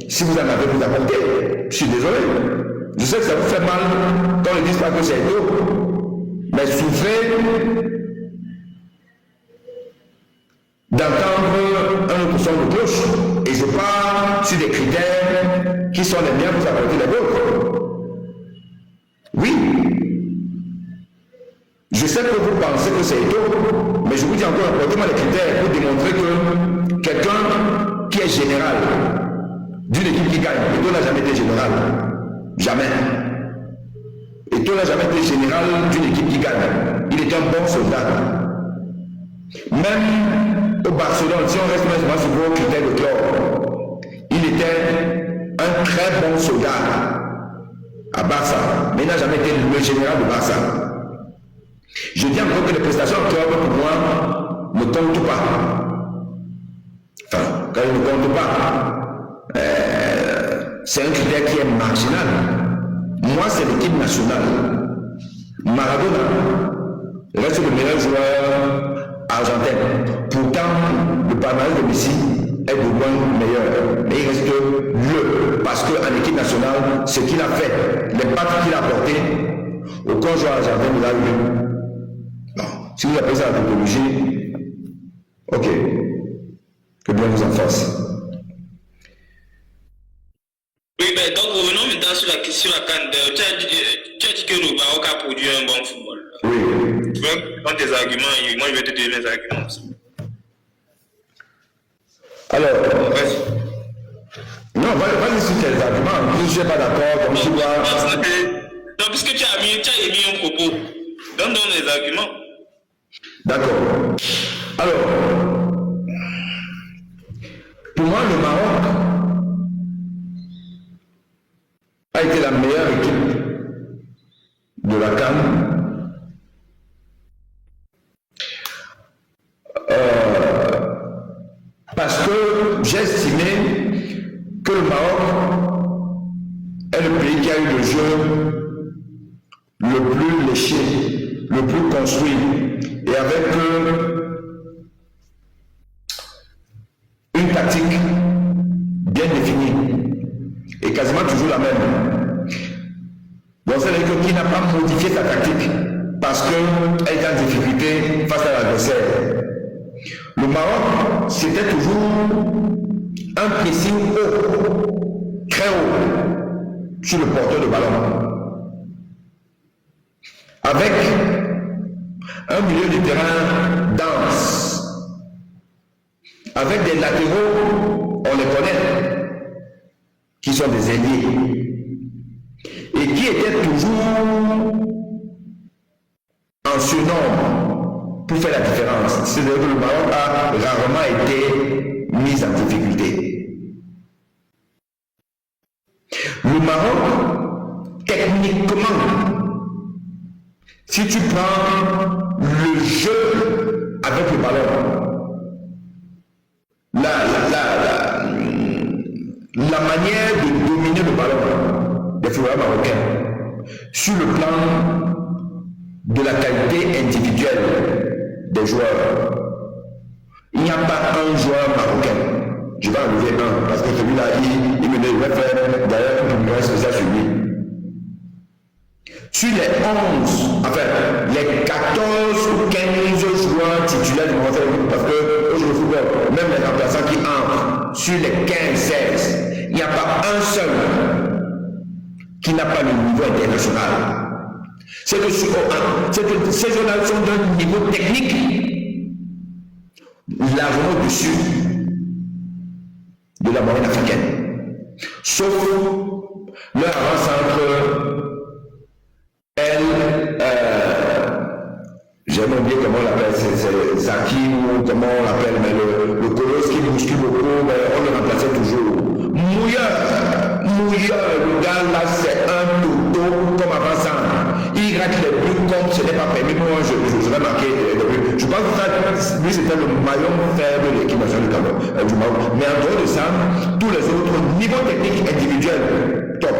Si vous en avez vous apporté, je suis désolé. Je sais que ça vous fait mal quand on ne dit pas que c'est tout, mais souffrez d'entendre un autre son de cloche et je pars sur des critères qui sont les miens pour apporter les vôtres. Oui, je sais que vous pensez que c'est tout, mais je vous dis encore, apportez-moi les critères pour démontrer que quelqu'un qui est général d'une équipe qui gagne, et toi n'a jamais été général. Jamais. Et toi n'a jamais été général d'une équipe qui gagne. Il était un bon soldat. Même au Barcelone, si on reste maintenant sur vos critères de club, il était un très bon soldat à Barça, mais il n'a jamais été le général de Barça. Je dis encore que les prestations en club, pour moi, ne comptent pas. Enfin, quand ils ne comptent pas, c'est un critère qui est marginal. Moi, c'est l'équipe nationale. Maradona reste le meilleur joueur argentin. Pourtant, le palmarès de Messi est de loin meilleur. Mais il reste le. Parce qu'en équipe nationale, ce qu'il a fait, les pattes qu'il a portées, aucun joueur argentin ne l'a eu. Bon, si vous appelez ça la tautologie, ok. Que bien vous en fasse. Oui, ben donc revenons maintenant sur la question à Cannes. Tu as dit que le Maroc a produit un bon football. Oui. Tu veux prendre tes arguments et moi je vais te donner mes arguments aussi. Alors, non, vas-y sur tes arguments. Je ne suis pas d'accord, comme tu vois. Non, puisque tu as émis un propos, donne les arguments. D'accord. Alors, pour moi, le Maroc a été la meilleure équipe de la CAN. j'ai estimé que le Maroc est le pays qui a eu le jeu le plus léché, le plus construit, et avec une tactique bien définie, et quasiment toujours la même. Donc c'est-à-dire qui n'a pas modifié sa tactique, parce qu'elle est en difficulté face à l'adversaire. Le Maroc, c'était toujours un pressing haut, très haut, sur le porteur de ballon. Avec un milieu de terrain dense, avec des latéraux, on les connaît, qui sont des ailiers, et qui étaient toujours en surnombre pour faire la différence. C'est-à-dire que le Maroc a rarement été mis en difficulté. Le Maroc, techniquement, si tu prends le jeu avec le ballon, la manière de dominer le ballon des footballeurs marocains, sur le plan de la qualité individuelle des joueurs, il n'y a pas un joueur marocain. Je vais enlever un, parce que celui-là, il me devrait faire d'ailleurs une numéro spécial sur lui. Sur les 11, enfin, les 14 ou 15 joueurs titulaires du Maroc, parce que au football, même les remplaçants qui entrent, sur les 15-16, il n'y a pas un seul qui n'a pas le niveau international. C'est que ces joueurs sont d'un niveau technique largement au-dessus de la moyenne africaine. Sauf leur avant-centre, j'ai même oublié comment on l'appelle, c'est Zaki ou comment on l'appelle, mais le colosse qui bouscule beaucoup, mais on le remplaçait toujours. Mouilleur, le gars là c'est un toto comme avant-centre. Il rate les buts comme ce n'est pas permis. Moi je vais marquer les buts. Je pense que ça, lui c'était le maillon faible de l'équipe nationale du Maroc. Mais en dehors de ça, tous les autres, niveau technique individuel, top.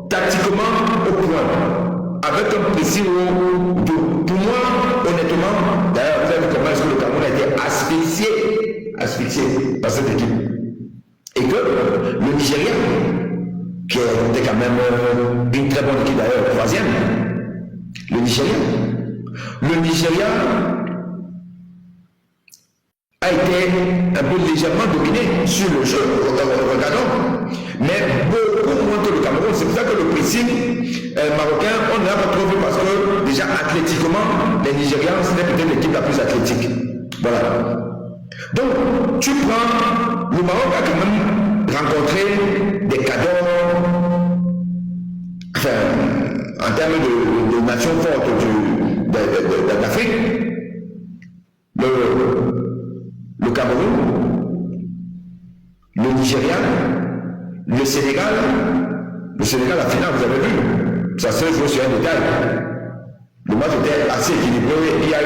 Tactiquement, au point. Avec un précis pour moi, honnêtement, d'ailleurs, vous avez vu comment est-ce que le Cameroun a été asphyxié par cette équipe. Et que le Nigeria, qui était quand même une très bonne équipe d'ailleurs, troisième, le Nigeria a été un peu légèrement dominé sur le jeu, regardons, mais beaucoup moins que le Cameroun. C'est pour ça que le pressing marocain, on ne l'a pas trop vu parce que déjà athlétiquement, les Nigérians, c'était peut-être l'équipe la plus athlétique. Voilà. Donc, tu prends, le Maroc a quand même rencontré des cadors, enfin, en termes de nations fortes d'Afrique. Le Cameroun, le Nigeria, le Sénégal, la finale, vous avez vu, ça se joue sur un détail. Le match était assez équilibré, il y a eu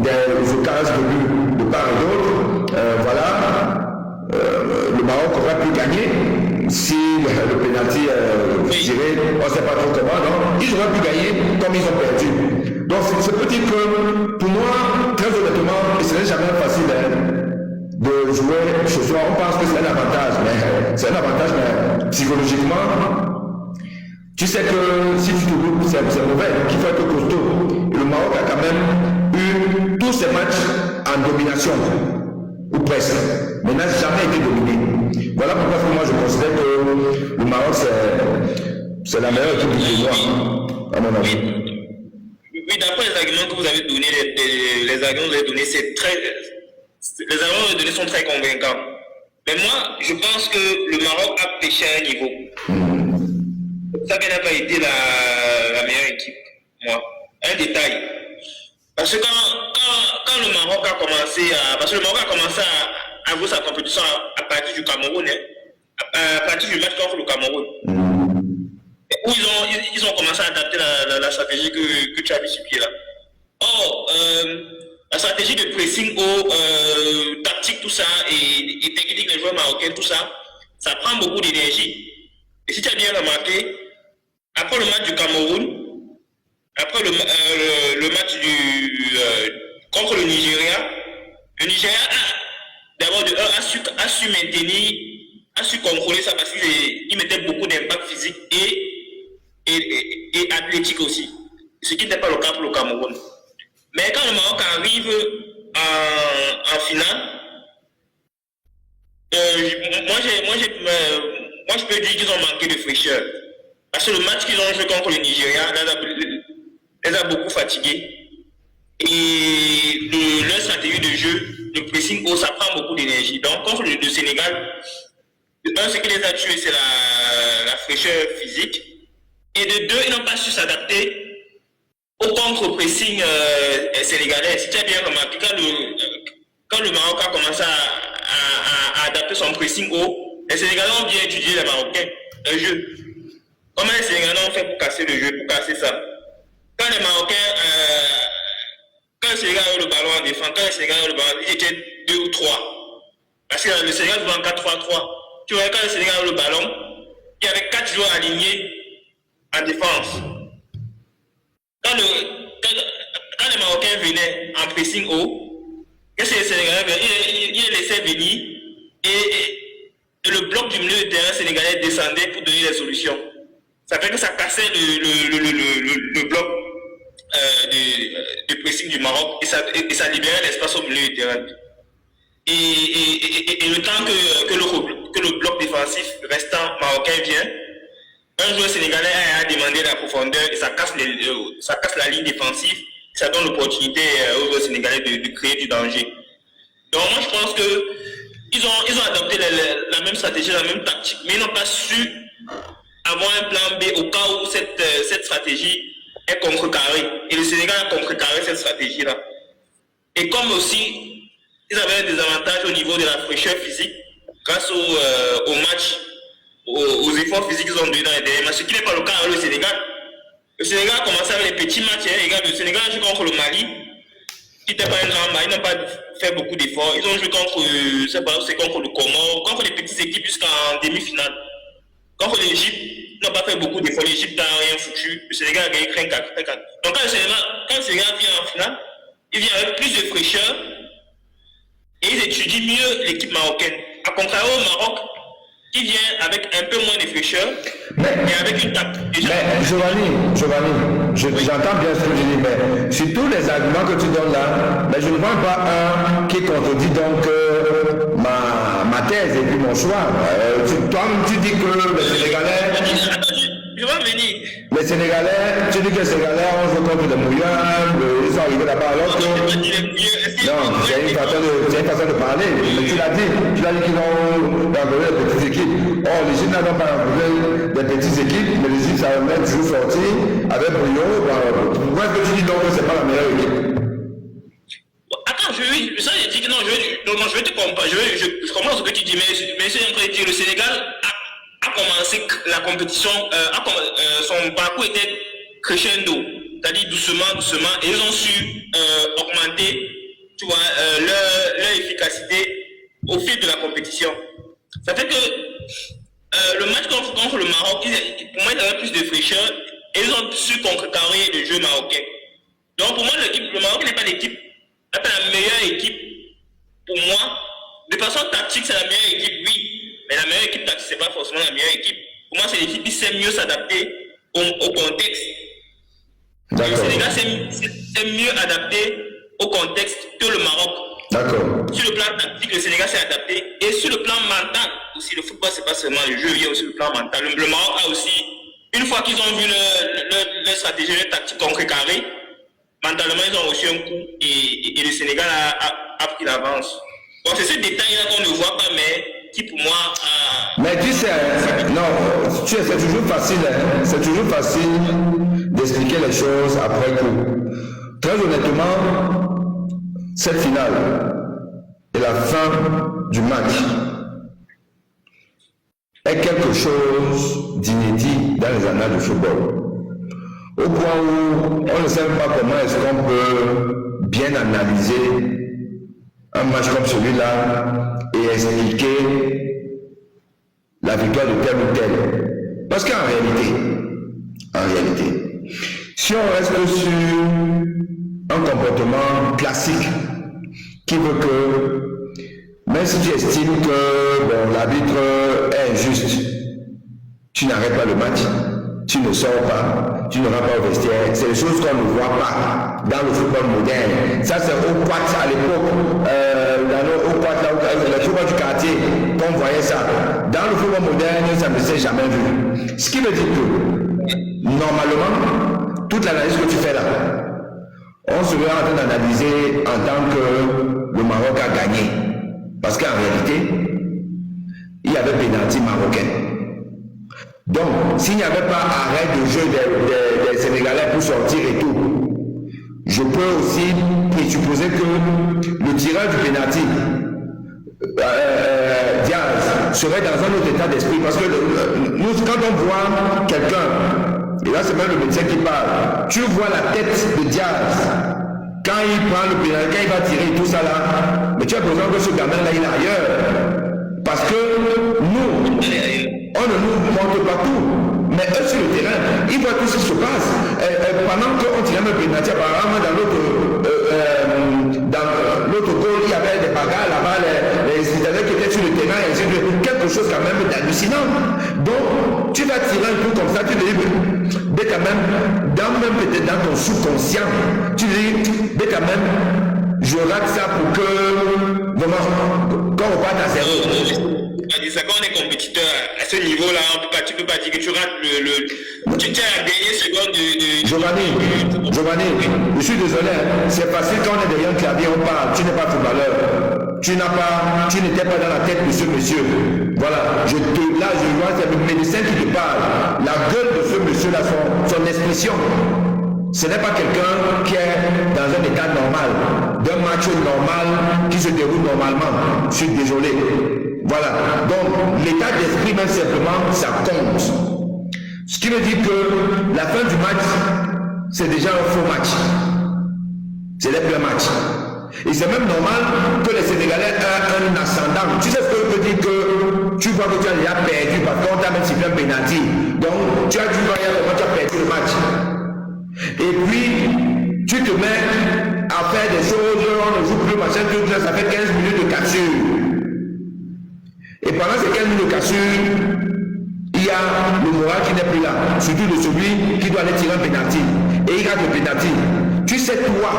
des occasions de but de part et d'autre. Le Maroc aurait pu gagner si le pénalty tiré, on ne sait pas trop comment, non? Ils auraient pu gagner comme ils ont perdu. Donc c'est peut dire que pour moi, très honnêtement, ce n'est jamais facile de jouer ce soir. On pense que c'est un avantage, mais psychologiquement, tu sais que si tu te loupes, c'est mauvais, donc il faut être costaud. Et le Maroc a quand même eu tous ses matchs en domination, ou presque, mais n'a jamais été dominé. Voilà pourquoi moi je considère que le Maroc c'est la meilleure équipe du tournoi, à mon avis. Oui, d'après les arguments que vous avez donnés, les arguments que vous avez donnés, les arguments que vous avez donnés sont très convaincants. Mais moi, je pense que le Maroc a pêché à un niveau. Ça n'a pas été la meilleure équipe, moi. Un détail. Parce que quand le Maroc a commencé à jouer sa compétition à partir du Cameroun, à partir du match contre le Cameroun, où ils ont commencé à adapter la stratégie que tu as vu sur pied là. Or, la stratégie de pressing tactique, tout ça, et technique des joueurs marocains, tout ça, ça prend beaucoup d'énergie. Et si tu as bien remarqué, après le match du Cameroun, après le match contre le Nigeria d'abord a su maintenir, a su contrôler ça parce qu'il mettait beaucoup d'impact physique et athlétique aussi, ce qui n'était pas le cas pour le Cameroun. Mais quand le Maroc arrive en finale, moi je peux dire qu'ils ont manqué de fraîcheur. Parce que le match qu'ils ont joué contre le Nigeria les a beaucoup fatigués. Et leur stratégie de jeu, le pressing haut, ça prend beaucoup d'énergie. Donc contre le Sénégal, ce qui les a tués, c'est la fraîcheur physique. Et de deux, ils n'ont pas su s'adapter au contre-pressing sénégalais. Si tu as bien remarqué, quand le Maroc a commencé à adapter son pressing haut, les Sénégalais ont bien étudié les Marocains, le jeu. Comment les Sénégalais ont fait pour casser le jeu, pour casser ça? Quand les Marocains, quand le Sénégal a eu le ballon en défense, quand le Sénégal a eu le ballon, ils étaient 2 ou 3. Parce que le Sénégal joue en 4-3-3. Tu vois, quand le Sénégal a eu le ballon, il y avait 4 joueurs alignés en défense. Quand les Marocains venaient en pressing haut, qu'est-ce que les Sénégalais venaient? Ils les laissaient venir et le bloc du milieu de terrain sénégalais descendait pour donner des solutions. Ça fait que ça cassait le bloc de pressing du Maroc et ça libérait l'espace au milieu du terrain. Et le temps que le bloc défensif restant marocain vient, un joueur sénégalais a demandé la profondeur et ça casse la ligne défensive, ça donne l'opportunité aux joueurs sénégalais de créer du danger. Donc moi je pense qu'ils ont adopté la même stratégie, la même tactique, mais ils n'ont pas su avoir un plan B au cas où cette stratégie est contrecarrée. Et le Sénégal a contrecarré cette stratégie-là. Et comme aussi, ils avaient un désavantage au niveau de la fraîcheur physique grâce au match, aux efforts physiques qu'ils ont donnés dans les derniers matchs, ce qui n'est pas le cas avec le Sénégal. Le Sénégal a commencé avec les petits matchs. Regarde, le Sénégal a joué contre le Mali, qui n'était pas un grand match, ils n'ont pas fait beaucoup d'efforts. Ils ont joué contre le Comore, contre les petites équipes jusqu'en demi-finale. Contre l'Égypte, ils n'ont pas fait beaucoup d'efforts. L'Égypte n'a rien foutu. Le Sénégal a gagné 4-4. Donc quand le Sénégal vient en finale, il vient avec plus de fraîcheur et ils étudient mieux l'équipe marocaine. À contrario au Maroc, qui vient avec un peu moins de fraîcheur et avec une tactique déjà. Mais Giovanni, j'entends bien ce que tu dis, mais sur tous les arguments que tu donnes là, mais je ne vois pas un qui contredit donc ma thèse et puis mon choix. Toi-même, tu dis que les Sénégalais. Je vais venir. Les Sénégalais, tu dis que les Sénégalais ont joué contre les mouillants, ils sont arrivés là-bas alors que. Non, c'est une façon de parler. Mais tu l'as dit qu'ils ont rencontré des petites équipes. Or, l'Égypte n'a pas rencontré des petites équipes, mais l'Égypte, ça va toujours sorti avec brio. Pourquoi est-ce que tu dis donc que ce n'est pas la meilleure équipe? Attends, j'ai dit que non, je vais te comparer. Je comprends ce que tu dis, mais je suis en train de dire le Sénégal a commencé la compétition, son parcours était crescendo, c'est-à-dire doucement, et ils ont su augmenter, tu vois, leur efficacité au fil de la compétition. Ça fait que le match contre le Maroc, pour moi, ils avaient plus de fraîcheur et ils ont su contrecarrer le jeu marocain. Donc pour moi, le Maroc n'est pas l'équipe, n'est pas la meilleure équipe pour moi. De façon tactique, c'est la meilleure équipe, oui. Mais la meilleure équipe tactique, ce n'est pas forcément la meilleure équipe. Pour moi, c'est l'équipe qui sait mieux s'adapter au contexte. Le Sénégal c'est mieux adapté au contexte que le Maroc. D'accord. Sur le plan tactique, le Sénégal s'est adapté. Et sur le plan mental, aussi, le football, c'est pas seulement le jeu, il y a aussi le plan mental. Le Maroc a aussi, une fois qu'ils ont vu leur stratégie, leur tactique contrecarrée, mentalement, ils ont reçu un coup et le Sénégal a pris l'avance. Bon, c'est ce détail-là qu'on ne voit pas, mais qui pour moi Mais tu sais, non, c'est toujours facile, hein, c'est toujours facile d'expliquer les choses après coup. Très honnêtement, cette finale et la fin du match est quelque chose d'inédit dans les annales du football. Au point où on ne sait pas comment est-ce qu'on peut bien analyser un match comme celui-là et expliquer la victoire de tel ou tel. Parce qu'en réalité, si on reste sur un comportement classique qui veut que, même si tu estimes que bon, l'arbitre est injuste, tu n'arrêtes pas le match, tu ne sors pas, tu ne vas pas au vestiaire. C'est des choses qu'on ne voit pas dans le football moderne. Ça, c'est au quart à l'époque, au quart, le football du quartier, qu'on voyait ça. Dans le football moderne, ça ne s'est jamais vu. Ce qui veut dire que, normalement, toute l'analyse que tu fais là, on serait en train d'analyser en tant que le Maroc a gagné. Parce qu'en réalité, il y avait pénalty marocain. Donc, s'il n'y avait pas arrêt de jeu des Sénégalais pour sortir et tout, je peux aussi présupposer que le tireur du pénalty, Diaz, serait dans un autre état d'esprit. Parce que nous, quand on voit quelqu'un, et là c'est même le médecin qui parle, tu vois la tête de Diaz, quand il prend le pénalty, quand il va tirer tout ça là, mais tu as besoin que ce gamin là il est ailleurs. Parce que nous, on ne nous montre pas tout, mais eux sur le terrain, ils voient tout ce qui se passe. Pendant qu'on tirait le pénalty, apparemment dans l'autre goal, il y avait des bagarres là-bas, les Italiens qui étaient sur le terrain, et quelque chose quand même d'hallucinant. Donc, tu vas tirer un coup comme ça, tu te dis, mais quand même, peut-être dans ton subconscient, tu te dis, mais quand même, je rate ça pour que, vraiment, quand on part à zéro. Quand on est compétiteur à ce niveau-là, tu ne peux pas dire que tu rates tu as la dernière seconde de... Giovanni, je suis désolé, c'est facile quand on est derrière un clavier, on parle, tu n'es pas footballeur. Tu n'étais pas dans la tête de ce monsieur. Voilà, je vois, c'est le médecin qui te parle. La gueule de ce monsieur-là, son expression. Ce n'est pas quelqu'un qui est dans un état normal, d'un match normal qui se déroule normalement. Je suis désolé. Voilà. Donc, l'état d'esprit, même simplement, ça compte. Ce qui veut dire que la fin du match, c'est déjà un faux match. C'est n'est plus un match. Et c'est même normal que les Sénégalais aient un ascendant. Tu sais ce que je veux dire que tu vois que tu as déjà perdu parce qu'on t'a même sifflé un pénalty. Donc, tu as dû voir comment tu as perdu le match. Et puis, tu te mets à faire des choses, on ne joue plus, machin, tout ça, ça fait 15 minutes de cassure. Et pendant ces 15 minutes de cassure, il y a le moral qui n'est plus là, surtout de celui qui doit aller tirer un pénalty. Et il rate le pénalty. Tu sais, toi,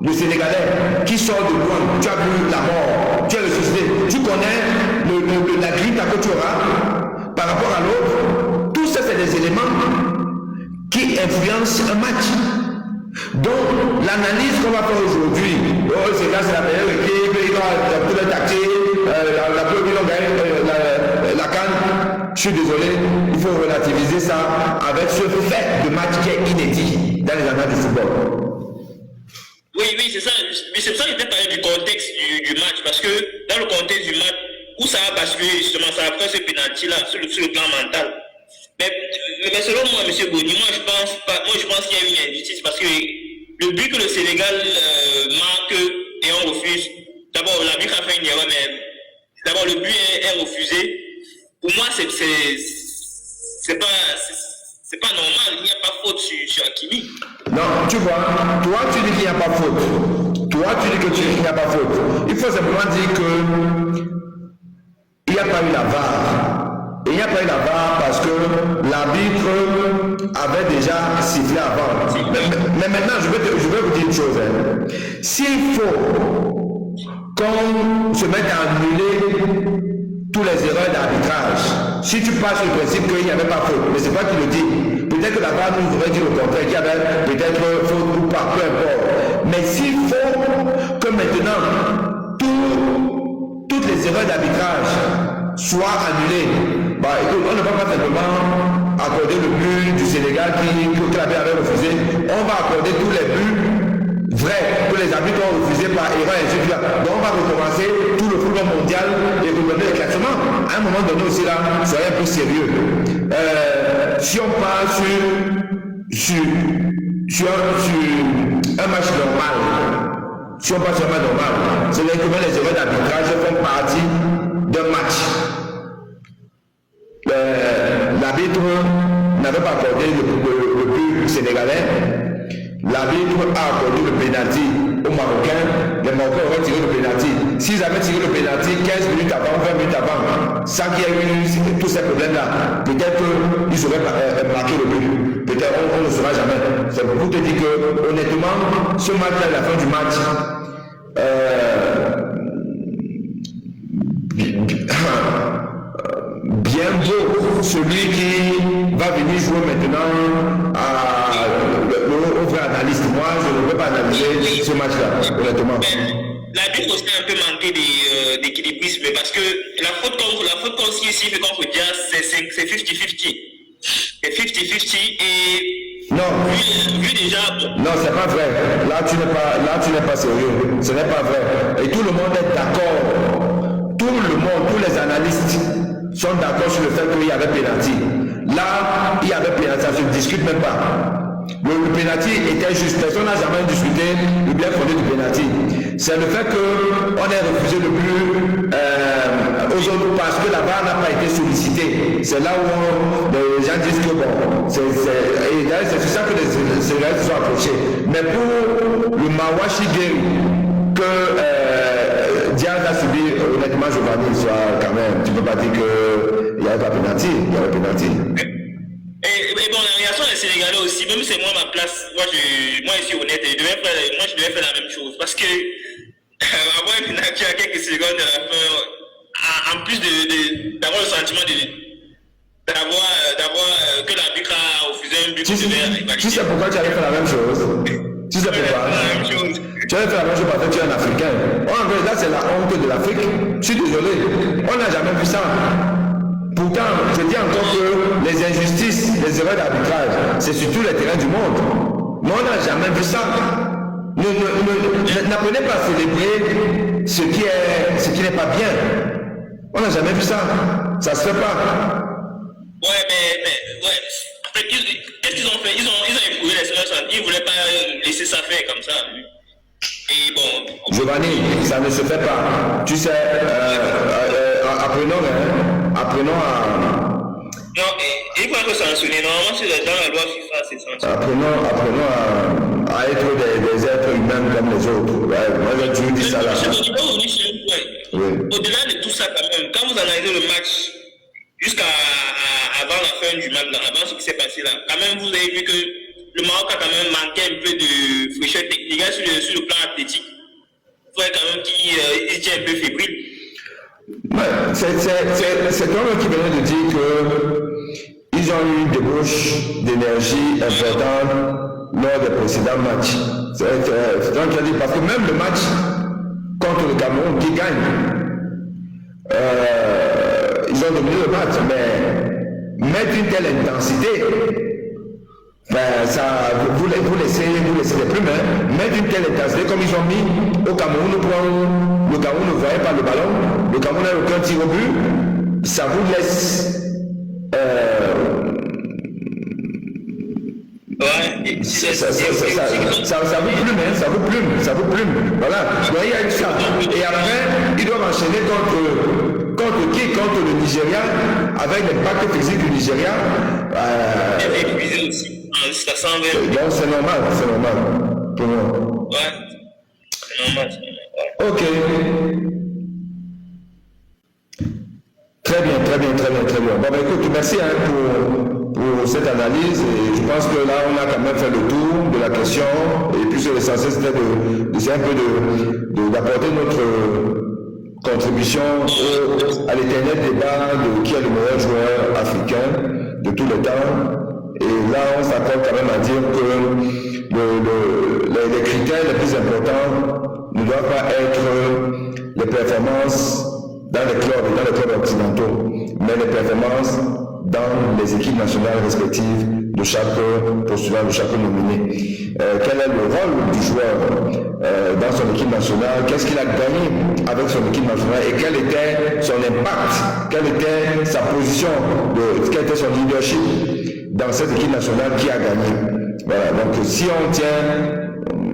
le Sénégalais, qui sort de loin, tu as vu la mort, tu as ressuscité, tu connais la grille que tu auras par rapport à l'autre. Tout ça, c'est des éléments qui influence un match. Donc, l'analyse qu'on va faire aujourd'hui, c'est là, c'est la meilleure équipe, il va tout le tactique, la preuve qu'ils ont gagné la CAN. Je suis désolé, il faut relativiser ça avec ce fait de match qui est inédit dans les annales du football. Oui, c'est ça. Mais c'est pour ça que je t'ai parlé du contexte du match, parce que dans le contexte du match, où ça a basculé justement, ça a fait ce pénalty-là sur le plan mental. Mais selon moi, M. Boni, moi je pense qu'il y a une injustice parce que le but que le Sénégal marque et on refuse, d'abord l'arbitre a fait une erreur, mais d'abord le but est refusé. Pour moi, c'est pas normal, il n'y a pas faute sur Hakimi. Non, tu vois, toi tu dis qu'il n'y a pas faute. Toi tu dis qu'il n'y a pas faute. Il faut simplement dire que il n'y a pas eu la VAR. Il n'y a pas eu la VAR parce que l'arbitre avait déjà sifflé avant. Mais maintenant, je vais vous dire une chose. S'il faut qu'on se mette à annuler tous les erreurs d'arbitrage, si tu passes le principe qu'il n'y avait pas faute, mais c'est pas qui le dit. Peut-être que la VAR nous aurait dit le contraire, qu'il y avait peut-être faute ou pas, peu importe. Mais s'il faut que maintenant toutes les erreurs d'arbitrage soient annulées, bah, écoute, on ne va pas simplement accorder le but du Sénégal que la avait refusé. On va accorder tous les buts vrais que les arbitres ont refusés par erreur et ainsi de suite. Donc on va recommencer tout le football mondial et remettre les classements. À un moment donné aussi là, soyez un peu sérieux. Si on parle sur un match normal, si on passe sur un match normal, c'est-à-dire que les erreurs d'arbitrage font partie d'un match. L'arbitre n'avait pas accordé le but sénégalais. L'arbitre a accordé le pénalty aux Marocains. Les Marocains auraient tiré le pénalty. S'ils avaient tiré le pénalty 15 minutes avant, 20 minutes avant, sans qu'il y ait eu tous ces problèmes-là, peut-être qu'ils auraient marqué le but. Peut-être on ne le saura jamais. C'est pour te dire que, honnêtement, ce match-là, à la fin du match, bien beau, celui qui va venir jouer maintenant au vrai analyste. Moi, je ne peux pas analyser ce match-là, honnêtement. L'arbitre aussi a un peu manqué d'équilibrisme parce que la faute contre ici, fait contre Diaz, c'est 50-50. C'est 50-50 et non. Vu déjà. Non, c'est pas vrai. Là, tu n'es pas sérieux. Ce n'est pas vrai. Et tout le monde est d'accord. Tout le monde, tous les analystes sont d'accord sur le fait qu'il y avait pénalty. Là, il y avait pénalty, ça ne se discute même pas. Le pénalty était juste. Personne n'a jamais discuté le bien fondé du pénalty. C'est le fait qu'on ait refusé le but aux autres parce que la barre n'a pas été sollicitée. C'est là où les gens disent que bon, c'est sur ça que les Sénégalais se sont approchés. Mais pour le Mawashi Game que Diaz a subi, honnêtement, Giovanni, soit quand même, tu ne peux pas dire qu'il n'y avait pas pénalty, il y avait pénalty. Et bon, la réaction des Sénégalais aussi, même si c'est moi ma place, moi je suis honnête, je devais faire la même chose. Parce que avoir un pénalty à quelques secondes de la fin, en plus d'avoir le sentiment d'avoir que l'arbitre a refusé un but. Tu sais pourquoi tu allais faire la même chose? Tu sais pourquoi? Tu allais faire la même chose parce que tu es un Africain. Là, c'est la honte de l'Afrique. Je suis désolé. On n'a jamais vu ça. Pourtant, je dis encore que les injustices, les erreurs d'arbitrage, c'est sur tous les terrains du monde. Mais on n'a jamais vu ça. N'apprenez pas à célébrer ce qui n'est pas bien. On n'a jamais vu ça. Ça se fait pas. Ouais, mais en fait, qu'est-ce qu'ils ont fait? Ils ont éprouvé les Sénégalais, ils ne voulaient pas laisser ça faire comme ça. Et bon. Giovanni, ça ne se fait pas. Tu sais, apprenons à. Non, il faut être sanctionné. Normalement, c'est dans la loi FIFA, c'est sanctionné. Apprenons à être des êtres humains comme les autres. Ouais, moi, j'ai toujours dit ça là. Au-delà de tout ça, quand même, quand vous analysez le match, jusqu'à avant la fin du match, avant ce qui s'est passé là, quand même, vous avez vu que le Maroc a quand même manqué un peu de fraîcheur technique sur le plan athlétique. Il faudrait quand même qu'il était un peu fébrile. Ouais, c'est toi qui venait de dire qu'ils ont eu une débauche d'énergie importante lors des précédents matchs. C'est toi qui as dit, parce que même le match contre le Cameroun qui gagne, ils ont dominé le match, mais mettre une telle intensité, ça, vous laissez les plumes, mettre une telle intensité comme ils ont mis au Cameroun, le Cameroun ne voyait pas le ballon, le Cameroun n'a aucun tir au but, ça vous laisse ça vous plume, voilà, donc il y a eu ça, et après ils doivent enchaîner contre qui? Contre le Nigeria, avec l'impact physique du Nigeria. Épuisé aussi. Ça sent donc c'est normal. Pour moi. Ouais, c'est normal. Ouais. Ok. Très bien. Bon, écoute, merci pour cette analyse. Et je pense que là, on a quand même fait le tour de la question. Et puis, l'essentiel, c'était d'essayer un peu d'apporter notre contribution à l'éternel débat de qui est le meilleur joueur africain de tous les temps. Et là, on s'accorde quand même à dire que les critères les plus importants ne doivent pas être les performances dans les clubs occidentaux, mais les performances dans les équipes nationales respectives de chaque postulant, de chaque nominé. Quel est le rôle du joueur dans son équipe nationale? Qu'est-ce qu'il a gagné avec son équipe nationale? Et quel était son impact? Quelle était sa position? Quel était son leadership dans cette équipe nationale qui a gagné? Voilà, donc si on tient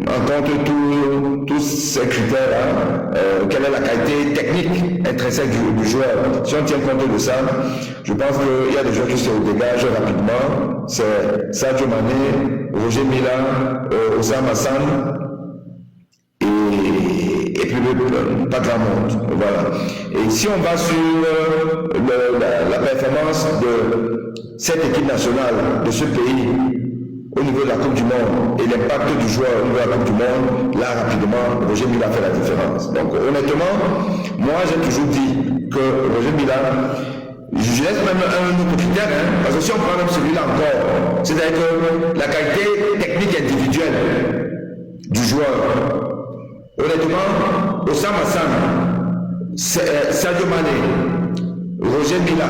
en compte tous ces critères-là, quelle est la qualité technique intrinsèque du joueur. Si on tient compte de ça, je pense qu'il y a des joueurs qui se dégagent rapidement. C'est Sadio Mané, Roger Mila, Osama Hassan, et puis pas grand monde. Voilà. Et si on va sur la performance de cette équipe nationale, de ce pays, au niveau de la Coupe du Monde, et l'impact du joueur au niveau de la Coupe du Monde, là rapidement, Roger Mila fait la différence. Donc honnêtement, moi j'ai toujours dit que Roger Mila, je laisse même un autre critère, parce que si on prend même celui-là encore, c'est-à-dire que la qualité technique individuelle du joueur, honnêtement, Osama Hassan, Sadio Mané, Roger Mila,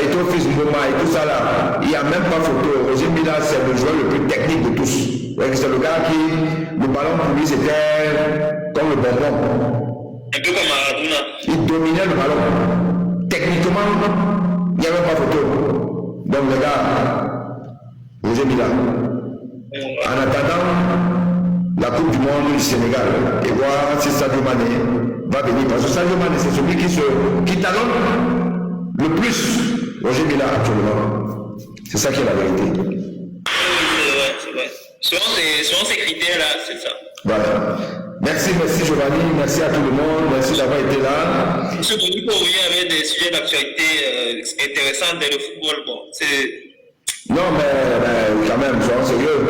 et ton fils Mboma et tout ça là, il n'y a même pas photo. Roger Mila, c'est le joueur le plus technique de tous. C'est le gars qui, le ballon pour lui, c'était comme le bonbon. Un peu comme Maradona. Il dominait le ballon. Techniquement, il n'y avait pas photo. Donc le gars, Roger Mila. En attendant la Coupe du Monde du Sénégal, et voir si Sadio Mané va venir. Parce que Sadio Mané, c'est celui qui talonne le plus Roger Mila actuellement. C'est ça qui est la vérité. C'est vrai. Selon ces critères-là, c'est ça. Voilà. Merci Giovanni, merci à tout le monde, merci d'avoir été là. Monsieur Boni, pour revenir avec des sujets d'actualité intéressants dans le football, bon, c'est... Non, mais quand même, soyons sérieux.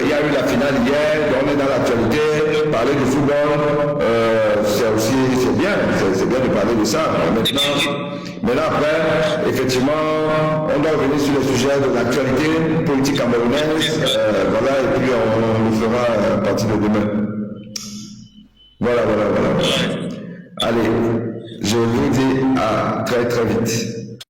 Il y a eu la finale hier, on est dans l'actualité, parler de football, c'est bien de parler de ça. Maintenant après, effectivement, on doit revenir sur le sujet de l'actualité politique camerounaise, voilà, et puis on le fera à partir de demain. Voilà. Allez, je vous dis à très très vite.